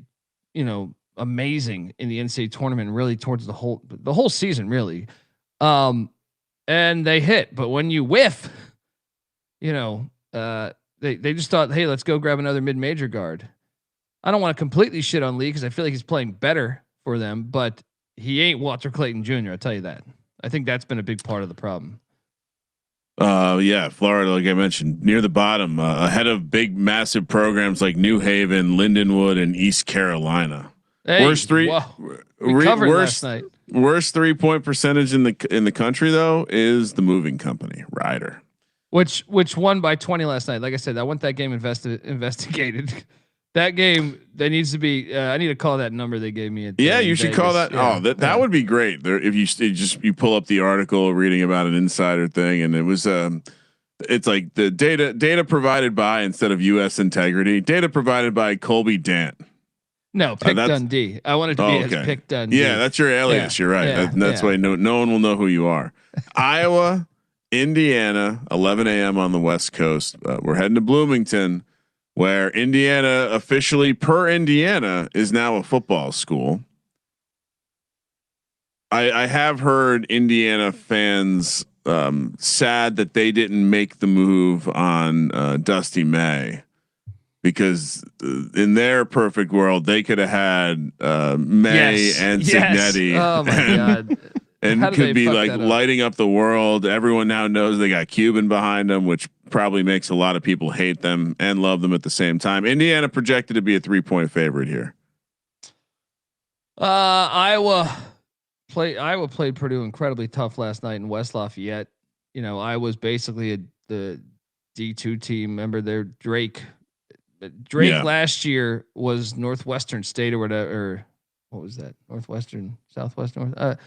amazing in the NCAA tournament, really towards the whole season, really. And they hit, but when you whiff, they just thought, hey, let's go grab another mid-major guard. I don't want to completely shit on Lee because I feel like he's playing better for them, but he ain't Walter Clayton Jr. I'll tell you that. I think that's been a big part of the problem. Yeah, Florida, like I mentioned, near the bottom, ahead of big, massive programs like New Haven, Lindenwood, and East Carolina. Hey, worst 3-point percentage in the country though is the moving company Ryder, which won by 20 last night. Like I said, I want that game investigated. That game, there needs to be. I need to call that number they gave me. You should call that. Yeah. That would be great. There, if you pull up the article reading about an insider thing, and it was it's like the data provided by, instead of U.S. Integrity, data provided by Colby Dant. No, Pick Dundee. I want it to be as Pick Dundee. Yeah, that's your alias. You're right. That's why no one will know who you are. Iowa, Indiana, 11 a.m. on the West Coast. We're heading to Bloomington, where Indiana officially, per Indiana, is now a football school. I have heard Indiana fans sad that they didn't make the move on Dusty May, because in their perfect world they could have had May and Cignetti. Oh my god. And could be like lighting up the world. Everyone now knows they got Cuban behind them, which probably makes a lot of people hate them and love them at the same time. Indiana projected to be a 3-point favorite here. Iowa played Purdue incredibly tough last night in West Lafayette. You know, Iowa's basically the D2 team. Remember their Drake last year was Northwestern State or whatever. Or what was that? Northwestern, Southwest North.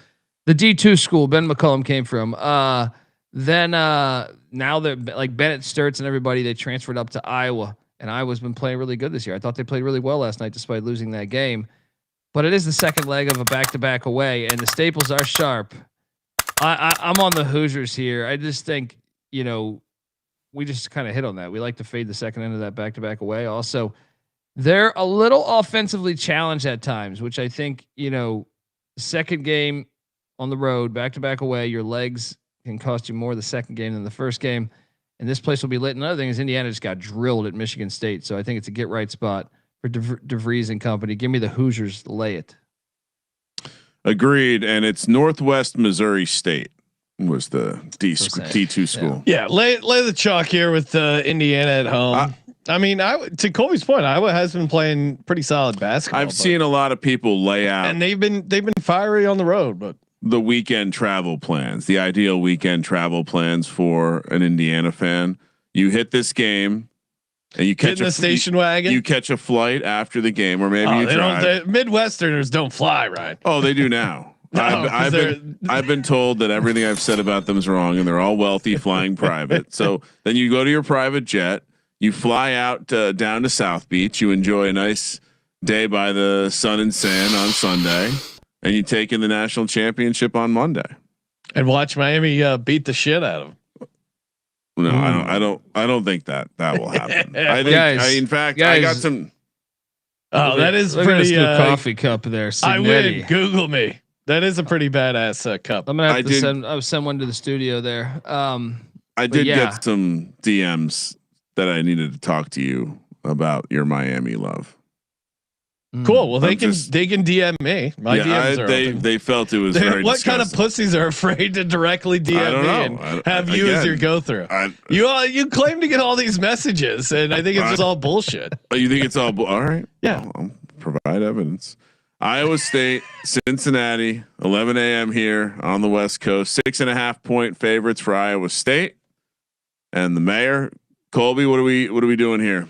The D2 school Ben McCollum came from. Then now that like Bennett Sturts and everybody, they transferred up to Iowa, and Iowa's been playing really good this year. I thought they played really well last night despite losing that game. But it is the second leg of a back-to-back away, and the staples are sharp. I'm on the Hoosiers here. I just think, you know, we just kind of hit on that. We like to fade the second end of that back-to-back away. Also, they're a little offensively challenged at times, which I think, you know, second game on the road, back-to-back away, your legs can cost you more the second game than the first game. And this place will be lit. Another thing is Indiana just got drilled at Michigan State. So I think it's a get right spot for DeVries and company. Give me the Hoosiers. Lay it. Agreed. And it's Northwest Missouri State was the D2 school. Yeah. Lay the chalk here with Indiana at home. I mean, to Colby's point, Iowa has been playing pretty solid basketball. I've seen a lot of people lay out, and they've been fiery on the road, but the weekend travel plans, the ideal weekend travel plans for an Indiana fan. You hit this game and you catch a station wagon. You catch a flight after the game, or maybe you drive. Midwesterners don't fly, right? Oh, they do now. I've been told that everything I've said about them is wrong, and they're all wealthy flying private. So then you go to your private jet, you fly out down to South Beach, you enjoy a nice day by the sun and sand on Sunday, and you take in the national championship on Monday, and watch Miami beat the shit out of them. No, I don't think that will happen. I think, in fact, I got some. Oh, that is pretty coffee cup there. Cignetti. I win. Google me. That is a pretty badass cup. I'm gonna have to send one to the studio there. I did get some DMs that I needed to talk to you about your Miami love. Cool. Well, they can DM me. My DMs are open. They felt it was very what disgusting. kind of pussies are afraid to directly DM me and have you as your go through? You claim to get all these messages, and I think it's just all bullshit. Oh, you think it's all all right? Yeah. I'll provide evidence. Iowa State, Cincinnati, 11 a.m. here on the West Coast. 6.5 point favorites for Iowa State, and the mayor. Colby, what are we doing here?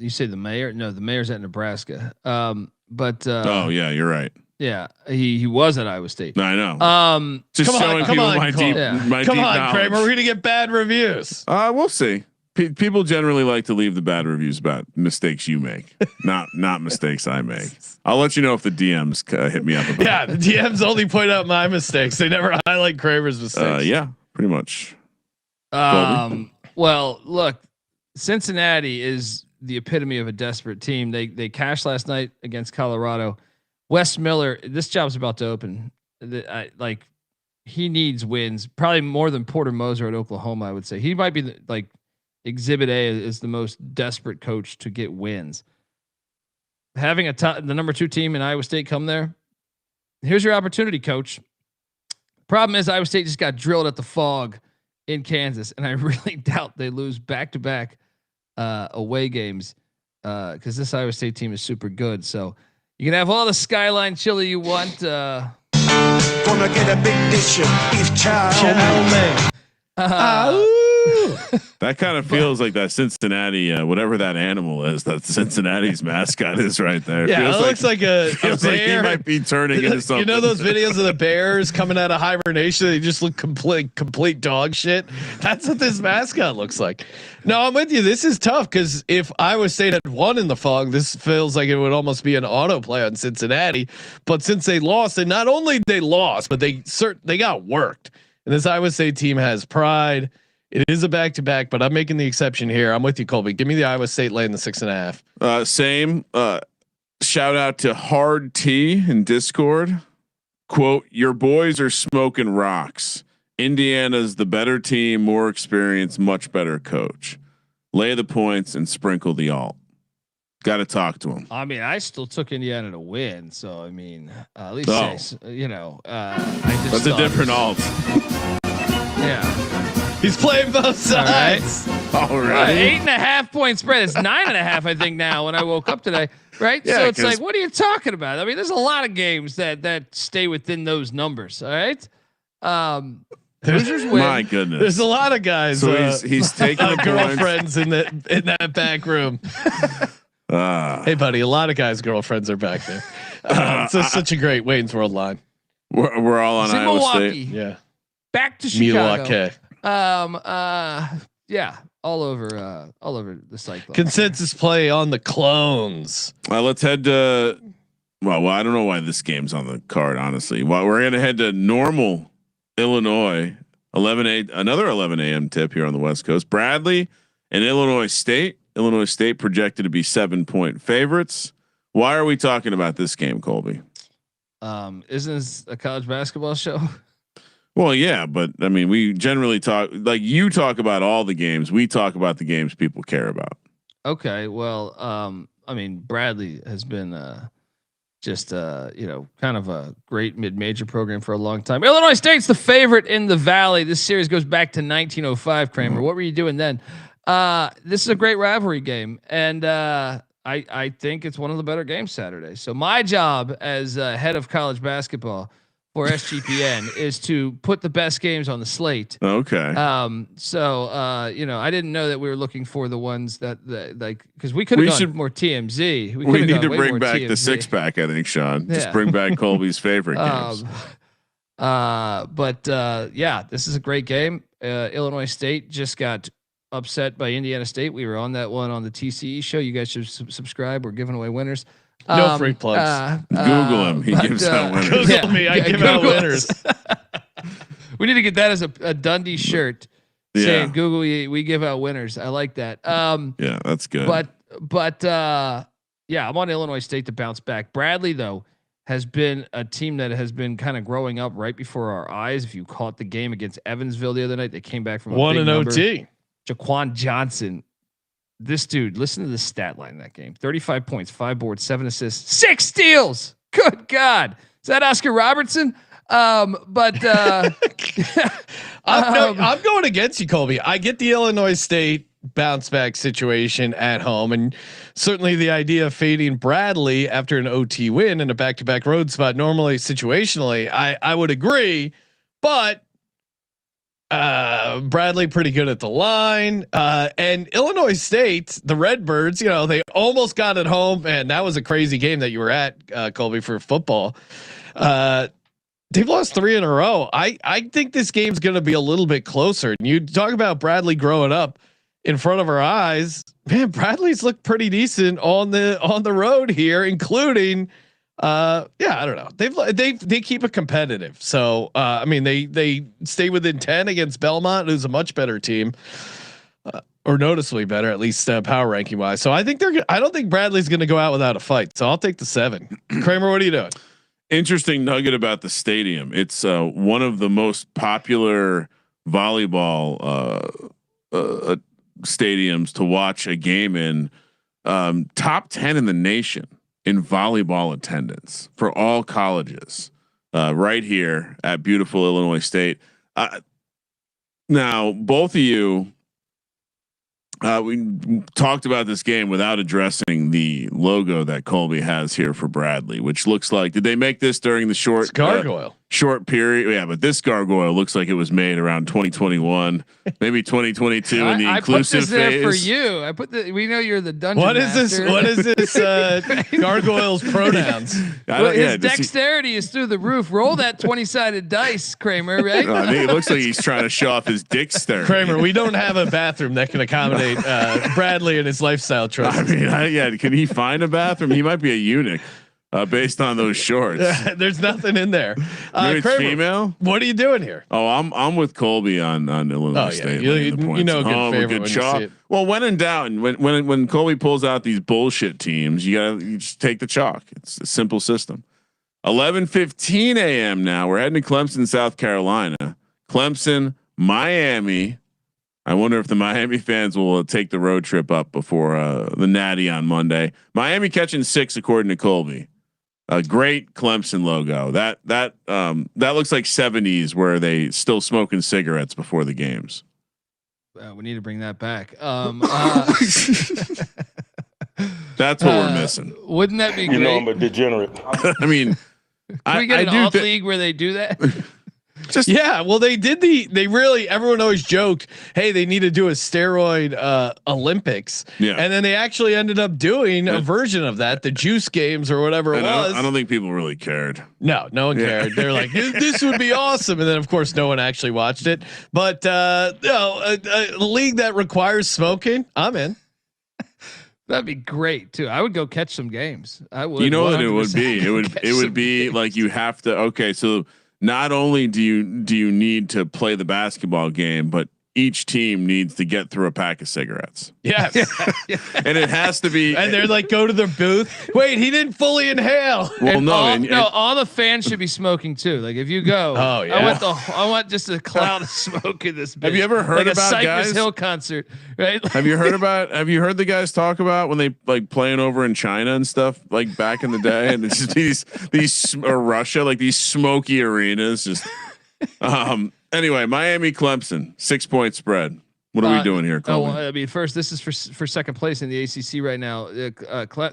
You say the mayor? No, the mayor's at Nebraska. But oh yeah, you're right. Yeah, he was at Iowa State. I know. Just showing people my deep knowledge. Kramer. We're gonna get bad reviews. We'll see. People generally like to leave the bad reviews about mistakes you make, not mistakes I make. I'll let you know if the DMs hit me up about yeah, the DMs only point out my mistakes. They never highlight Kramer's mistakes. Yeah, pretty much. Well, look, Cincinnati is the epitome of a desperate team. They cashed last night against Colorado. Wes Miller, this job's about to open. He needs wins, probably more than Porter Moser at Oklahoma. I would say he might be Exhibit A is the most desperate coach to get wins. Having the number 2 team in Iowa State come there, here's your opportunity, coach. Problem is Iowa State just got drilled at the Fog in Kansas, and I really doubt they lose back-to-back away games because this Iowa State team is super good. So you can have all the Skyline chili you want. Gonna get a big dish of beef chow mein. That kind of feels like that Cincinnati, whatever that animal is, that Cincinnati's mascot is right there. Yeah, feels it looks like a feels bear. like he might be turning into something. You know those videos of the bears coming out of hibernation? They just look complete dog shit. That's what this mascot looks like. No, I'm with you. This is tough because if Iowa State had won in the Fog, this feels like it would almost be an autoplay on Cincinnati. But since they lost, and not only they lost, but they got worked. And this Iowa State team has pride. It is a back-to-back, but I'm making the exception here. I'm with you, Colby. Give me the Iowa State laying the 6.5. Same. Shout out to Hard T in Discord. Quote: "Your boys are smoking rocks. Indiana's the better team, more experience, much better coach. Lay the points and sprinkle the alt." Got to talk to him. I mean, I still took Indiana to win, so I mean, at least I just that's a different alt. Yeah, he's playing both sides. All right. 8.5 point spread. It's 9.5, I think now. When I woke up today, right? Yeah, so it's like, what are you talking about? I mean, there's a lot of games that stay within those numbers. All right. Losers win. My goodness. There's a lot of guys. So he's taking the girlfriends in that back room. Hey, buddy, a lot of guys' girlfriends are back there. It's such a great Wayne's World line. We're all on Iowa Milwaukee. State. Yeah, Back to Chicago. Milwaukee. Yeah, all over the cycle. Consensus play on the clones. Let's head to. Well, I don't know why this game's on the card. Honestly, well, we're gonna head to Normal, Illinois. 11 another 11 a.m. tip here on the West Coast. Bradley and Illinois State. Illinois State projected to be 7-point favorites. Why are we talking about this game, Colby? Isn't this a college basketball show? Well, yeah, but I mean, we generally talk like you talk about all the games. We talk about the games people care about. Okay, well, I mean, Bradley has been just kind of a great mid-major program for a long time. Illinois State's the favorite in the Valley. This series goes back to 1905. Kramer, what were you doing then? This is a great rivalry game, and I think it's one of the better games Saturday. So my job as head of college basketball for SGPN is to put the best games on the slate. Okay. I didn't know that we were looking for the ones that like because we could have gone more TMZ. We need to bring back the 6-pack. I think Sean. Yeah. Just bring back Colby's favorite games. This is a great game. Illinois State just got upset by Indiana State. We were on that one on the TCE show. You guys should subscribe. We're giving away winners. No free plugs. Google him. He gives out winners. Google me. I give out winners. We need to get that as a Dundee shirt saying Google. We give out winners. I like that. Yeah, that's good. But I'm on Illinois State to bounce back. Bradley though has been a team that has been kind of growing up right before our eyes. If you caught the game against Evansville the other night, they came back from one in OT. Jaquan Johnson, this dude, listen to the stat line in that game: 35 points, 5 boards, 7 assists, 6 steals. Good God, is that Oscar Robertson? I'm going against you, Colby. I get the Illinois State bounce back situation at home, and certainly the idea of fading Bradley after an OT win and a back-to-back road spot. Normally, situationally, I would agree, but Bradley pretty good at the line, and Illinois State, the Redbirds, they almost got it home, and that was a crazy game that you were at, Colby, for football. They've lost 3 in a row. I think this game's going to be a little bit closer. And you talk about Bradley growing up in front of our eyes, man. Bradley's looked pretty decent on the road here, including. I don't know. They keep it competitive. So, they stay within 10 against Belmont, who's a much better team, or noticeably better, at least power ranking wise. So I don't think Bradley's going to go out without a fight. So I'll take the 7. Kramer, what are you doing? Interesting nugget about the stadium. It's one of the most popular volleyball stadiums to watch a game in. Top 10 in the nation in volleyball attendance for all colleges, right here at beautiful Illinois State. Now, both of you, we talked about this game without addressing the logo that Colby has here for Bradley, which looks like, did they make this during the short gargoyle? short period. Yeah, but this gargoyle looks like it was made around 2021, maybe 2022 in the inclusive phase. I put this there for you. I put the. We know you're the dungeon. What is master. this? What is this? Gargoyle's pronouns. His dexterity is through the roof. Roll that 20-sided dice, Kramer. Right? I think it looks like he's trying to show off his dexterity. Kramer, we don't have a bathroom that can accommodate Bradley and his lifestyle choices. I mean, yeah, can he find a bathroom? He might be a eunuch. Based on those shorts, there's nothing in there. Maybe Kramer, it's female. What are you doing here? Oh, I'm with Colby on Illinois State. You know, good chalk. Well, when in doubt, and when Colby pulls out these bullshit teams, you just take the chalk. It's a simple system. 11:15 a.m. now. We're heading to Clemson, South Carolina. Clemson, Miami. I wonder if the Miami fans will take the road trip up before the Natty on Monday. Miami catching 6 according to Colby. A great Clemson logo. That looks like 70s where they still smoking cigarettes before the games. We need to bring that back. That's what we're missing. Wouldn't that be great? You know, I'm a degenerate. I mean, can we get an off league where they do that? Well, everyone always joked, hey, they need to do a steroid Olympics. Yeah. And then they actually ended up doing a version of that, the juice games or whatever it was. I don't think people really cared. No one cared. They're like, this would be awesome. And then of course no one actually watched it, but a league that requires smoking, I'm in. That'd be great too. I would go catch some games. I would. You know what it would be? It would be like you have to. Okay, so not only do you need to play the basketball game, but each team needs to get through a pack of cigarettes. Yes. And it has to be. And they're like, go to their booth. Wait, he didn't fully inhale. Well, all the fans should be smoking too. Like if you go, I want just a cloud of smoke in this bitch. Have you ever heard like about a Cypress guys? Hill concert, right? Have you heard the guys talk about when they like playing over in China and stuff like back in the day, and it's just these or Russia, like these smoky arenas, just anyway, Miami, Clemson, 6-point spread. What are we doing here, Colby? I mean, first, this is for second place in the ACC right now.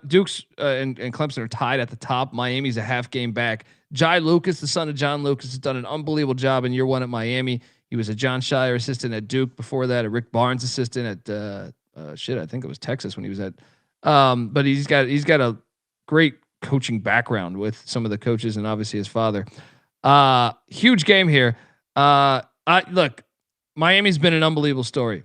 Dukes and Clemson are tied at the top. Miami's a half game back. Jai Lucas, the son of John Lucas, has done an unbelievable job in year 1 at Miami. He was a John Shire assistant at Duke before that, a Rick Barnes assistant at I think it was Texas when he was at. But he's got a great coaching background with some of the coaches and obviously his father. Huge game here. Look, Miami's been an unbelievable story.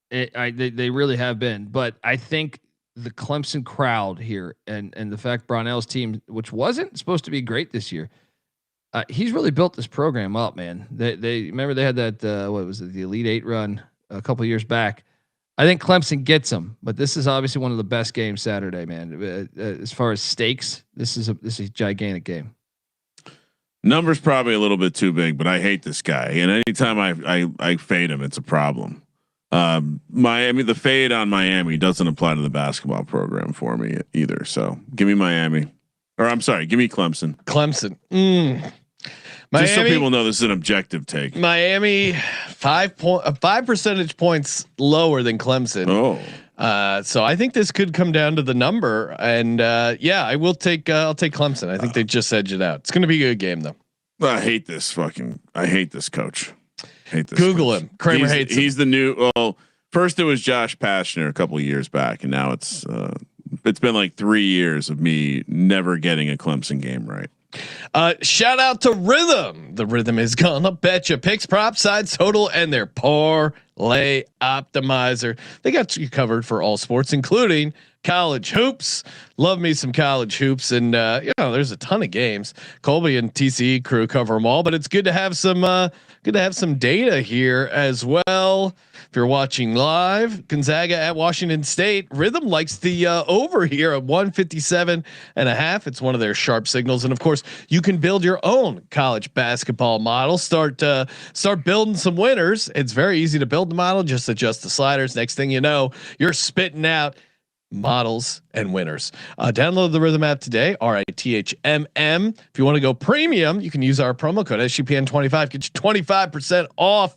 They really have been, but I think the Clemson crowd here and the fact Brownell's team, which wasn't supposed to be great this year, he's really built this program up, man. They remember they had that what was it, the Elite 8 run a couple years back. I think Clemson gets them, but this is obviously one of the best games Saturday, man. As far as stakes, this is a gigantic game. Number's probably a little bit too big, but I hate this guy. And anytime I fade him, it's a problem. Miami, the fade on Miami doesn't apply to the basketball program for me either. So give me Miami, or I'm sorry, give me Clemson. Clemson. Miami, just so people know this is an objective take. Miami, 5 percentage points lower than Clemson. Oh. So I think this could come down to the number, and I'll take Clemson. I think they just edge it out. It's going to be a good game though. I hate this coach. Google him. Kramer hates him. He's the new. Well, first it was Josh Pastner a couple of years back, and now it's been like 3 years of me never getting a Clemson game right. Shout out to Rhythm. The Rhythm is gonna bet you picks, props, sides, total, and their parlay optimizer. They got you covered for all sports, including college hoops. Love me some college hoops, and there's a ton of games. Colby and TCE crew cover them all, but it's good to have some data here as well. If you're watching live, Gonzaga at Washington State, Rhythm likes the over here at 157.5. It's one of their sharp signals, and of course, you can build your own college basketball model. Start building some winners. It's very easy to build the model. Just adjust the sliders. Next thing you know, you're spitting out models and winners. Download the Rhythm app today. RITHMM. If you want to go premium, you can use our promo code SGPN25. Get you 25% off.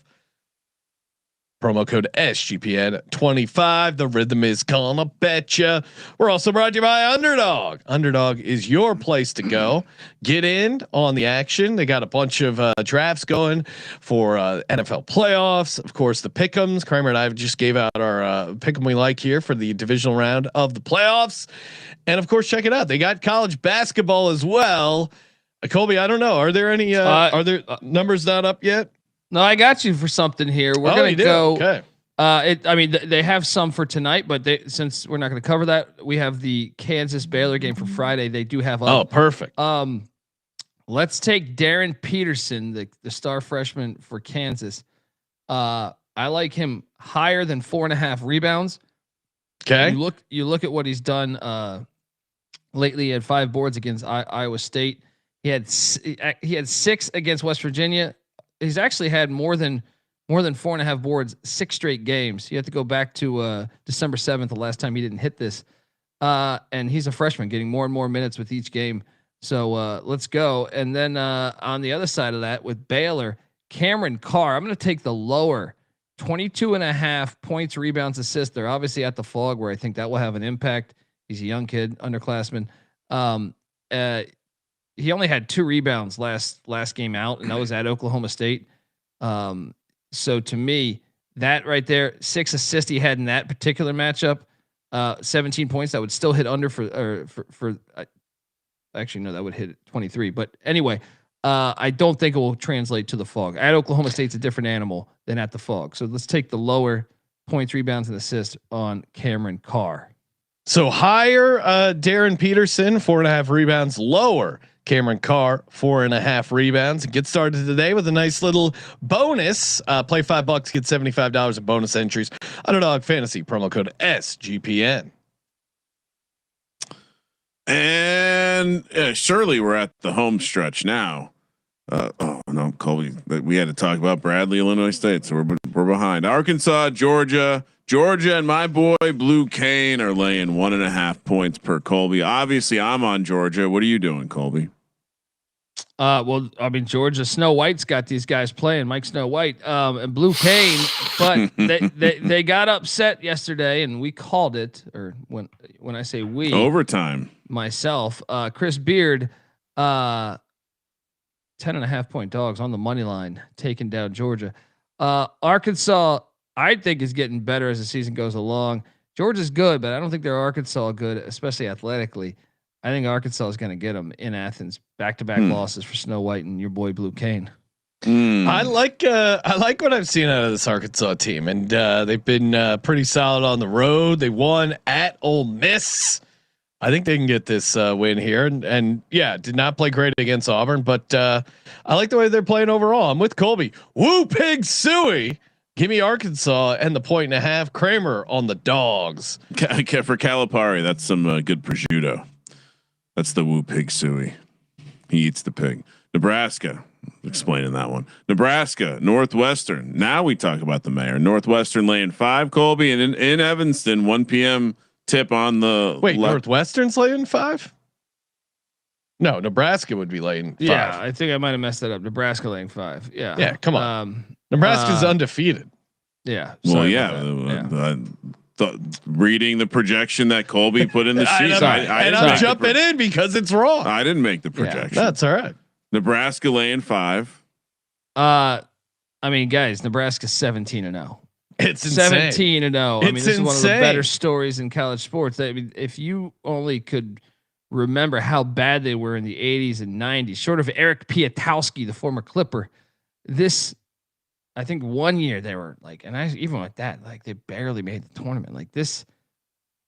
Promo code SGPN25. The rhythm is gonna betcha. We're also brought to you by Underdog. Underdog is your place to go. Get in on the action. They got a bunch of drafts going for NFL playoffs. Of course, the pick'ems. Kramer and I just gave out our pick'em we like here for the divisional round of the playoffs. And of course, check it out. They got college basketball as well. Colby, I don't know. Are there any? Are there numbers not up yet? No, I got you for something here. We're gonna go. Okay. I mean, they have some for tonight, but since we're not going to cover that, we have the Kansas Baylor game for Friday. They do have. Oh, perfect. Let's take Darren Peterson, the star freshman for Kansas. I like him higher than 4.5 rebounds. Okay. You look at what he's done lately. He had 5 boards against Iowa State. He had 6 against West Virginia. He's actually had more than 4.5 boards 6 straight games. You have to go back to December 7th, the last time he didn't hit this. And he's a freshman, getting more and more minutes with each game. So let's go. And then on the other side of that, with Baylor, Cameron Carr, I'm going to take the lower 22.5 points, rebounds, assists. They're obviously at the Fog, where I think that will have an impact. He's a young kid, underclassman. He only had 2 rebounds last game out, and that was at Oklahoma State. So to me, that right there, 6 assists he had in that particular matchup, 17 points. That would still hit under for actually no, that would hit 23. But anyway, I don't think it will translate to the Fog. At Oklahoma State's a different animal than at the Fog. So let's take the lower points, rebounds, and assists on Cameron Carr. So higher Darren Peterson, 4.5 rebounds. Lower Cameron Carr, 4.5 rebounds. Get started today with a nice little bonus. Play $5, get $75 in bonus entries. Underdog Fantasy, promo code SGPN. And surely we're at the home stretch now. Oh no, Colby, we had to talk about Bradley, Illinois State, so we're behind. Arkansas, Georgia, and my boy Blue Cane are laying 1.5 points per Colby. Obviously, I'm on Georgia. What are you doing, Colby? Well, I mean, Georgia Snow White's got these guys playing, Mike Snow White, and Blue Cane, but they got upset yesterday, and we called it. Or when I say we, overtime. Myself, Chris Beard, 10.5 point dogs on the money line, taking down Georgia. Arkansas, I think, is getting better as the season goes along. Georgia's good, but I don't think they're Arkansas good, especially athletically. I think Arkansas is going to get them in Athens. Back-to-back losses for Snow White and your boy Blue Cane. I like what I've seen out of this Arkansas team, and they've been pretty solid on the road. They won at Ole Miss. I think they can get this win here, and yeah, did not play great against Auburn, but I like the way they're playing overall. I'm with Colby. Woo pig suey. Give me Arkansas and the 1.5. Kramer on the dogs. For Calipari, that's some good prosciutto. That's the woo pig suey. He eats the pig. Nebraska, explaining that one. Nebraska, Northwestern. Now we talk about the mayor. Northwestern laying 5, Colby, and in Evanston, 1 p.m. tip on the Northwestern's laying 5. No, Nebraska would be laying 5. Yeah, I think I might have messed that up. Nebraska laying 5. Yeah. Yeah, come on. Nebraska's undefeated. Yeah. Well, reading the projection that Colby put in the sheet, I'm jumping in because it's wrong. I didn't make the projection. Yeah, that's all right. Nebraska laying 5. I mean, guys, Nebraska's 17-0. It's 17-0. I mean, this is one of the better insane. stories in college sports. I mean, if you only could remember how bad they were in the 80s and 90s, short of Eric Piatowski, the former Clipper, I think 1 year they were like, and even with that, like they barely made the tournament. Like this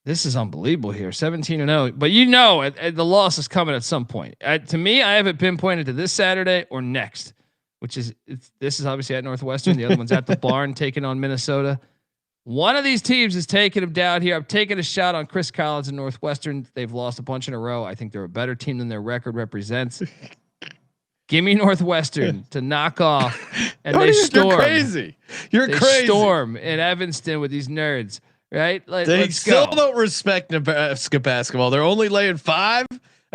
is unbelievable here, 17-0. But the loss is coming at some point. To me, I have it pinpointed to this Saturday or next, which is this is obviously at Northwestern. The other one's at the Barn taking on Minnesota. One of these teams is taking them down here. I'm taking a shot on Chris Collins and Northwestern. They've lost a bunch in a row. I think they're a better team than their record represents. Give me Northwestern to knock off, and they storm. You're crazy. You're crazy. Storm in Evanston with these nerds, right? They still don't respect Nebraska basketball. They're only laying 5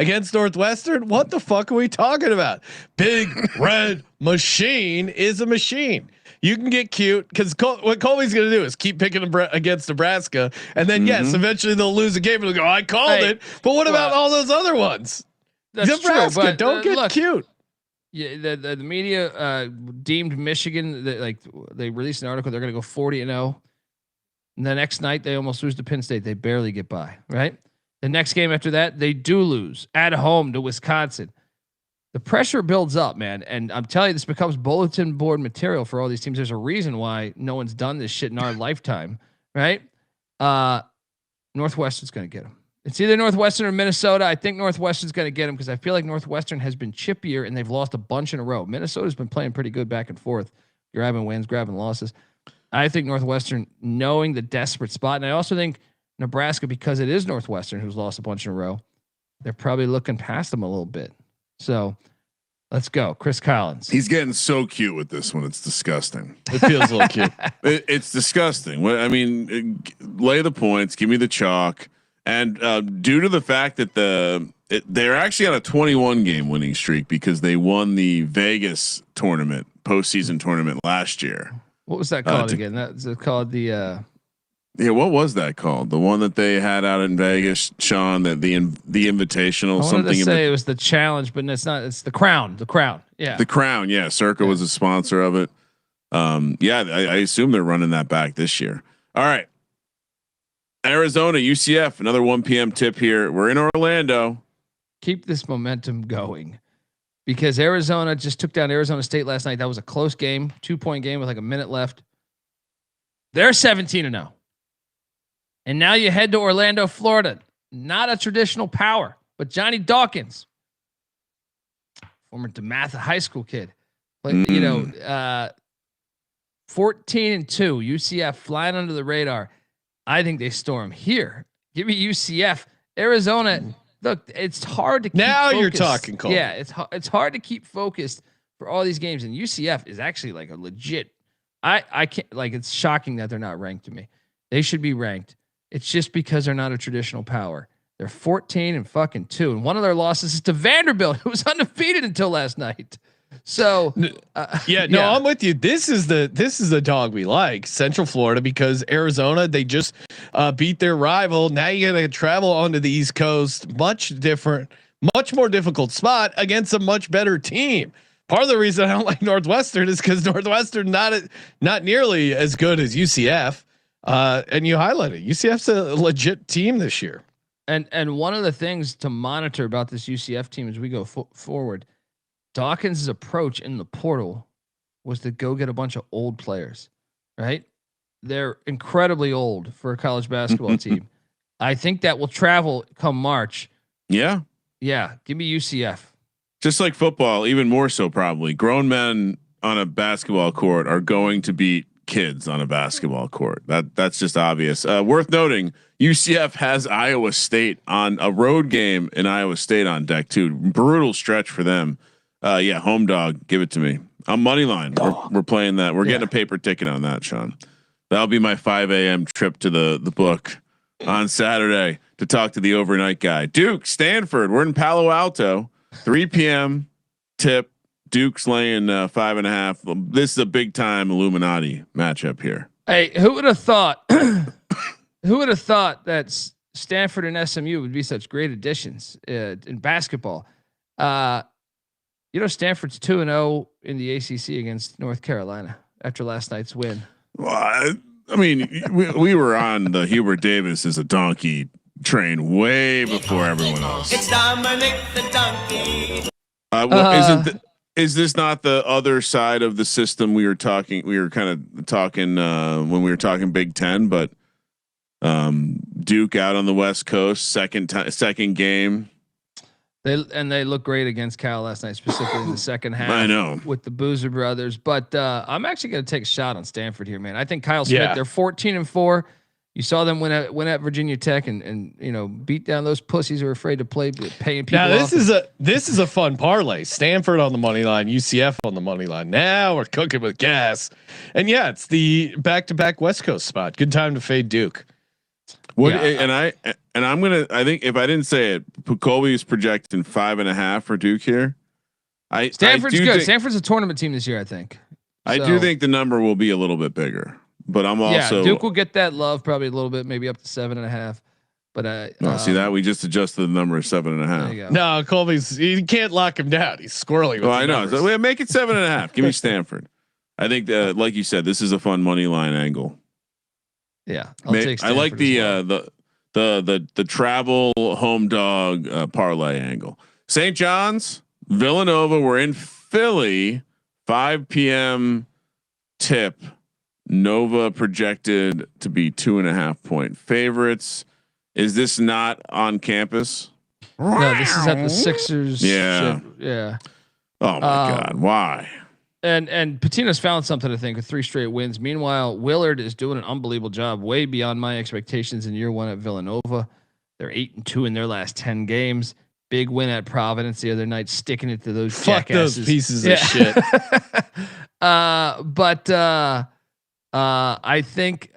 against Northwestern. What the fuck are we talking about? Big Red Machine is a machine. You can get cute because what Colby's going to do is keep picking against Nebraska, and then yes, eventually they'll lose a game and they'll go, "I called it." But what about all those other ones? That's Nebraska, true, but don't get look, cute. Yeah, the media deemed Michigan they released an article they're going to go 40-0. And the next night they almost lose to Penn State. They barely get by, right? The next game after that, they do lose at home to Wisconsin. The pressure builds up, man. And I'm telling you, this becomes bulletin board material for all these teams. There's a reason why no one's done this shit in our lifetime, right? Northwestern's going to get them. It's either Northwestern or Minnesota. I think Northwestern's going to get them because I feel like Northwestern has been chippier and they've lost a bunch in a row. Minnesota's been playing pretty good back and forth, grabbing wins, grabbing losses. I think Northwestern, knowing the desperate spot, and I also think Nebraska, because it is Northwestern who's lost a bunch in a row, they're probably looking past them a little bit. So let's go. Chris Collins. He's getting so cute with this one. It's disgusting. It feels a little cute. It's disgusting. I mean, lay the points, give me the chalk. And due to the fact that they're actually on a 21 game winning streak because they won the Vegas tournament, postseason tournament last year. What was that called again? That's called the yeah, what was that called? The one that they had out in Vegas, Sean, that the invitational. I wanted to say it was the challenge, but it's not. It's the Crown. The Crown. Yeah. The Crown. Yeah. Circa was a sponsor of it. Yeah, I assume they're running that back this year. All right. Arizona, UCF, another 1 p.m. tip here. We're in Orlando. Keep this momentum going because Arizona just took down Arizona State last night. That was a close game, 2-point game with like a minute left. They're 17-0. And now you head to Orlando, Florida. Not a traditional power, but Johnny Dawkins, former DeMatha High School kid. But, 14-2, UCF flying under the radar. I think they storm here. Give me UCF. Arizona, look, it's hard to keep now focused. You're talking, Cole. Yeah, it's hard to keep focused for all these games. And UCF is actually like a legit. I can't, like, it's shocking that they're not ranked to me. They should be ranked. It's just because they're not a traditional power. They're 14-2, and one of their losses is to Vanderbilt, who was undefeated until last night. So I'm with you. This is the dog we like, Central Florida, because Arizona, they just beat their rival. Now you got to travel onto the East Coast, much more difficult spot against a much better team. Part of the reason I don't like Northwestern is because Northwestern not nearly as good as UCF. And you highlighted UCF's a legit team this year. And one of the things to monitor about this UCF team as we go forward, Dawkins' approach in the portal was to go get a bunch of old players, right? They're incredibly old for a college basketball team. I think that will travel come March. Yeah. Yeah. Give me UCF. Just like football, even more so probably. Grown men on a basketball court are going to beat kids on a basketball court. That's just obvious. Worth noting, UCF has Iowa State on a road game in Iowa State on deck too. Brutal stretch for them. Home dog. Give it to me. I'm money line. We're playing that. We're getting a paper ticket on that, Sean. That'll be my 5 a.m. trip to the book on Saturday to talk to the overnight guy. Duke, Stanford. We're in Palo Alto. 3 p.m. tip. Duke's laying 5.5. This is a big time Illuminati matchup here. Hey, who would have thought? Who would have thought that Stanford and SMU would be such great additions in basketball? Stanford's 2-0 in the ACC against North Carolina after last night's win. Well, I mean, we were on the Hubert Davis is a donkey train way before everyone else. It's Dominic the donkey. Is this not the other side of the system we were talking? We were kind of talking when we were talking Big Ten, but Duke out on the West Coast, second game. They look great against Cal last night, specifically in the second half. I know with the Boozer brothers, but I'm actually going to take a shot on Stanford here, man. I think Kyle Smith. They're 14-4. You saw them win at Virginia Tech and beat down those pussies who are afraid to play paying people. Now this is a fun parlay. Stanford on the money line, UCF on the money line. Now we're cooking with gas, and it's the back-to-back West Coast spot. Good time to fade Duke. And and I think if I didn't say it, Colby is projecting 5.5 for Duke here. Stanford's good. Stanford's a tournament team this year, I think. I do think the number will be a little bit bigger, but I'm also Duke will get that love probably a little bit, maybe up to 7.5. But see that we just adjusted the number to 7.5. No, you can't lock him down. He's squirrely. I know. So make it 7.5. Give me Stanford. I think like you said, this is a fun money line angle. Yeah, I'll take Stanford. I like the travel home dog parlay angle. St. John's, Villanova. We're in Philly. 5 p.m. tip. Nova projected to be 2.5 point favorites. Is this not on campus? No, this is at the Sixers. Yeah. Yeah. Oh my God. Why? And Pitino's found something, I think, with 3 straight wins. Meanwhile, Willard is doing an unbelievable job, way beyond my expectations in year 1 at Villanova. They're 8-2 in their last 10 games. Big win at Providence the other night, sticking it to those jackasses. Those pieces of shit. I think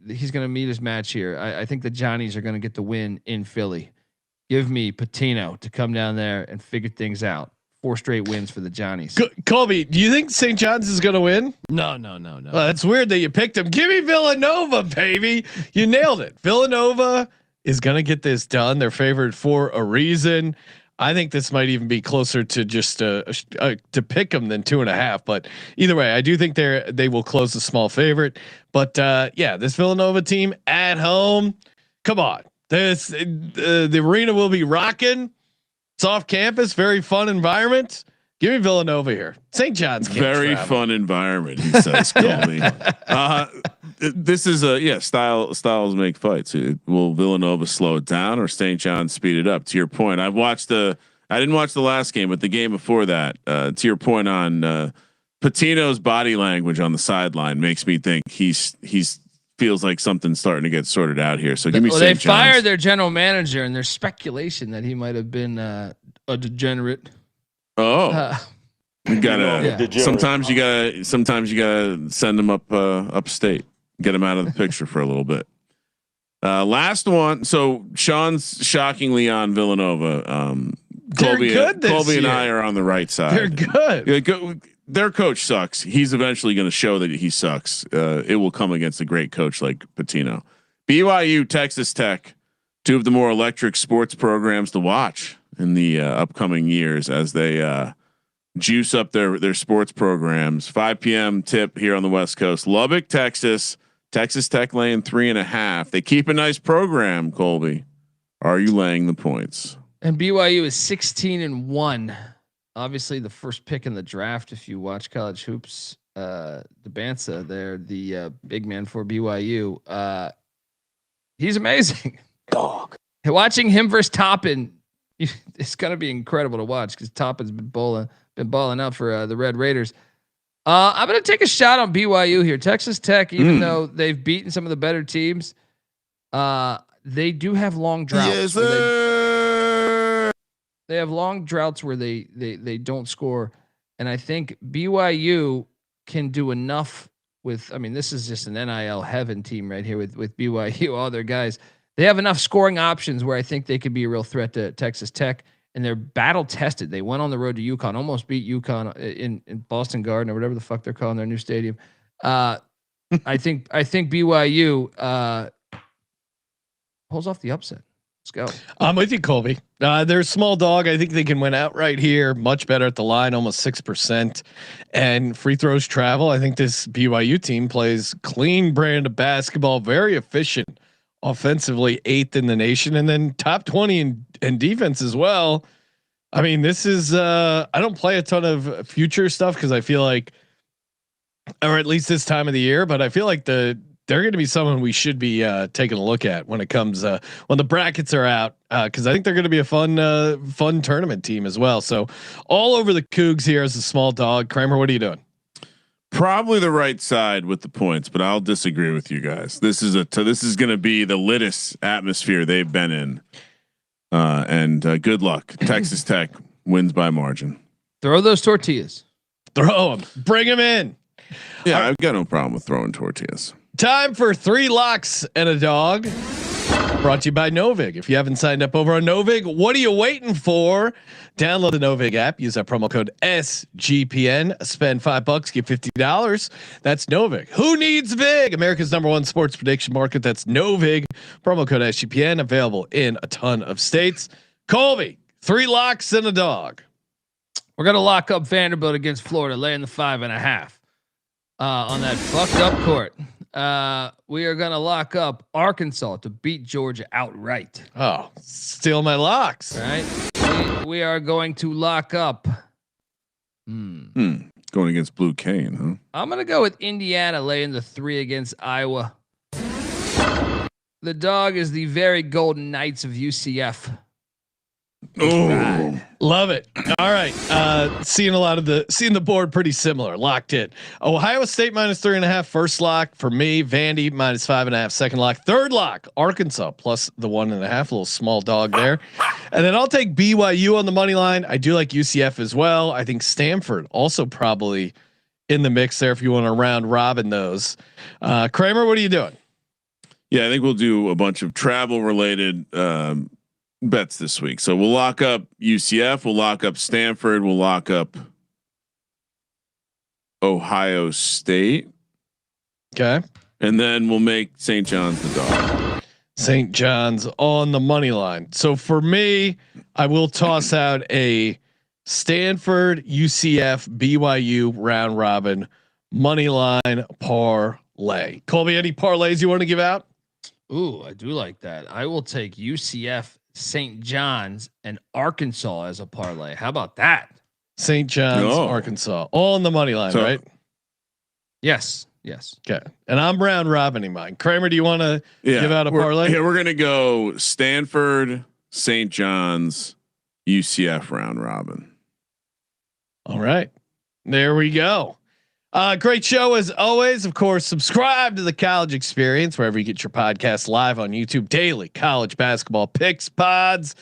he's going to meet his match here. I think the Johnnies are going to get the win in Philly. Give me Pitino to come down there and figure things out. 4 straight wins for the Johnnies. Colby, do you think St. John's is going to win? No. Well, that's weird that you picked him. Give me Villanova, baby. You nailed it. Villanova is going to get this done. They're favored for a reason. I think this might even be closer to just to pick them than 2.5. But either way, I do think they will close the small favorite. But this Villanova team at home, come on. The arena will be rocking. It's off campus, very fun environment. Give me Villanova here. St. John's very fun environment. He says, Colby. This is styles make fights. Will Villanova slow it down or St. John's speed it up? To your point, I didn't watch the last game, but the game before that. To your point on Pitino's body language on the sideline makes me think he's feels like something's starting to get sorted out here. So give me. St. They John's. fired their general manager, and there's speculation that he might have been a degenerate. You gotta. Sometimes you gotta send them upstate. Get him out of the picture for a little bit. Last one. So Sean's shockingly on Villanova. Colby and I are on the right side. They're good. Their coach sucks. He's eventually going to show that he sucks. It will come against a great coach like Pitino. BYU, Texas Tech, 2 of the more electric sports programs to watch in the upcoming years as they juice up their sports programs. 5 p.m. tip here on the West Coast. Lubbock, Texas. Texas Tech laying 3.5. They keep a nice program, Colby. Are you laying the points? And BYU is 16-1. Obviously, the first pick in the draft. If you watch college hoops, DeBansa, they're the big man for BYU. He's amazing. Dog. Watching him versus Toppin, it's gonna be incredible to watch because Toppin's been balling out for the Red Raiders. I'm going to take a shot on BYU here. Texas Tech, even though they've beaten some of the better teams, they do have long droughts. Yes, they have long droughts where they don't score. And I think BYU can do enough with, I mean, this is just an NIL heaven team right here with BYU, all their guys. They have enough scoring options where I think they could be a real threat to Texas Tech. And they're battle tested. They went on the road to UConn, almost beat UConn in Boston Garden or whatever the fuck they're calling their new stadium. I think BYU pulls off the upset. Let's go. I'm with you, Colby. They're a small dog. I think they can win outright here. Much better at the line, almost 6%. And free throws travel. I think this BYU team plays clean brand of basketball, very efficient. Offensively 8th in the nation, and then top 20 in defense as well. I mean, this is I don't play a ton of future stuff because I feel like, or at least this time of the year, but I feel like they're going to be someone we should be taking a look at when it comes when the brackets are out, because I think they're going to be a fun tournament team as well. So all over the Cougs here as a small dog. Kramer, what are you doing? Probably the right side with the points, but I'll disagree with you guys. This is going to be the littest atmosphere they've been in, and good luck. Texas Tech wins by margin. Throw those tortillas. Throw them. Bring them in. Yeah, I've got no problem with throwing tortillas. Time for 3 locks and a dog. Brought to you by Novig. If you haven't signed up over on Novig, what are you waiting for? Download the Novig app. Use that promo code SGPN. Spend $5, get $50. That's Novig. Who needs Vig? America's #1 sports prediction market. That's Novig. Promo code SGPN. Available in a ton of states. Colby, 3 locks and a dog. We're gonna lock up Vanderbilt against Florida, laying the 5.5 on that fucked up court. We are gonna lock up Arkansas to beat Georgia outright. Oh, steal my locks. All right. We are going to lock up. Going against Blue Cane, huh? I'm gonna go with Indiana laying the 3 against Iowa. The dog is the very Golden Knights of UCF. Oh, Love it. All right. Seeing the board pretty similar. Locked in. Ohio State -3.5 first lock for me. Vandy -5.5 second lock. Third lock Arkansas plus the 1.5. Little small dog there. And then I'll take BYU on the money line. I do like UCF as well. I think Stanford also probably in the mix there if you want to round robin those. Kramer, what are you doing? yeah. I think we'll do a bunch of travel related bets this week. So we'll lock up UCF. We'll lock up Stanford. We'll lock up Ohio State. Okay. And then we'll make St. John's the dog. St. John's on the money line. So for me, I will toss out a Stanford, UCF, BYU round robin money line parlay. Colby, any parlays you want to give out? Ooh, I do like that. I will take UCF, St. John's, and Arkansas as a parlay. How about that? St. John's, Arkansas, all on the money line, right? Yes. Okay. And I'm round robining mine. Kramer, do you want to give out a parlay? Yeah, we're gonna go Stanford, St. John's, UCF round robin. All right, there we go. Great show as always. Of course, subscribe to the College Experience wherever you get your podcast live on YouTube. Daily college basketball picks pods.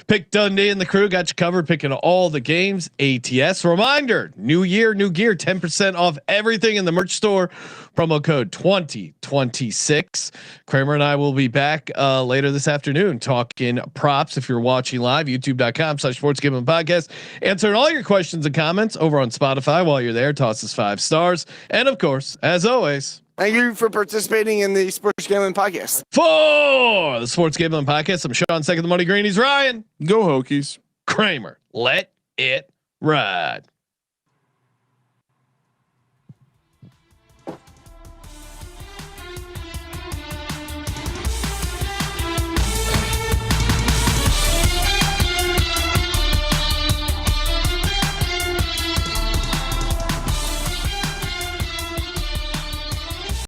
Pick Dundee and the crew got you covered, picking all the games. ATS reminder: new year, new gear, 10% off everything in the merch store. Promo code 2026. Kramer and I will be back later this afternoon talking props. If you're watching live, youtube.com/sports gambling podcast, answering all your questions and comments over on Spotify. While you're there, toss us 5 stars. And of course, as always, thank you for participating in the Sports Gambling Podcast. for the Sports Gambling Podcast, I'm Sean, second the Money Green. He's Ryan. Go Hokies. Kramer, let it ride.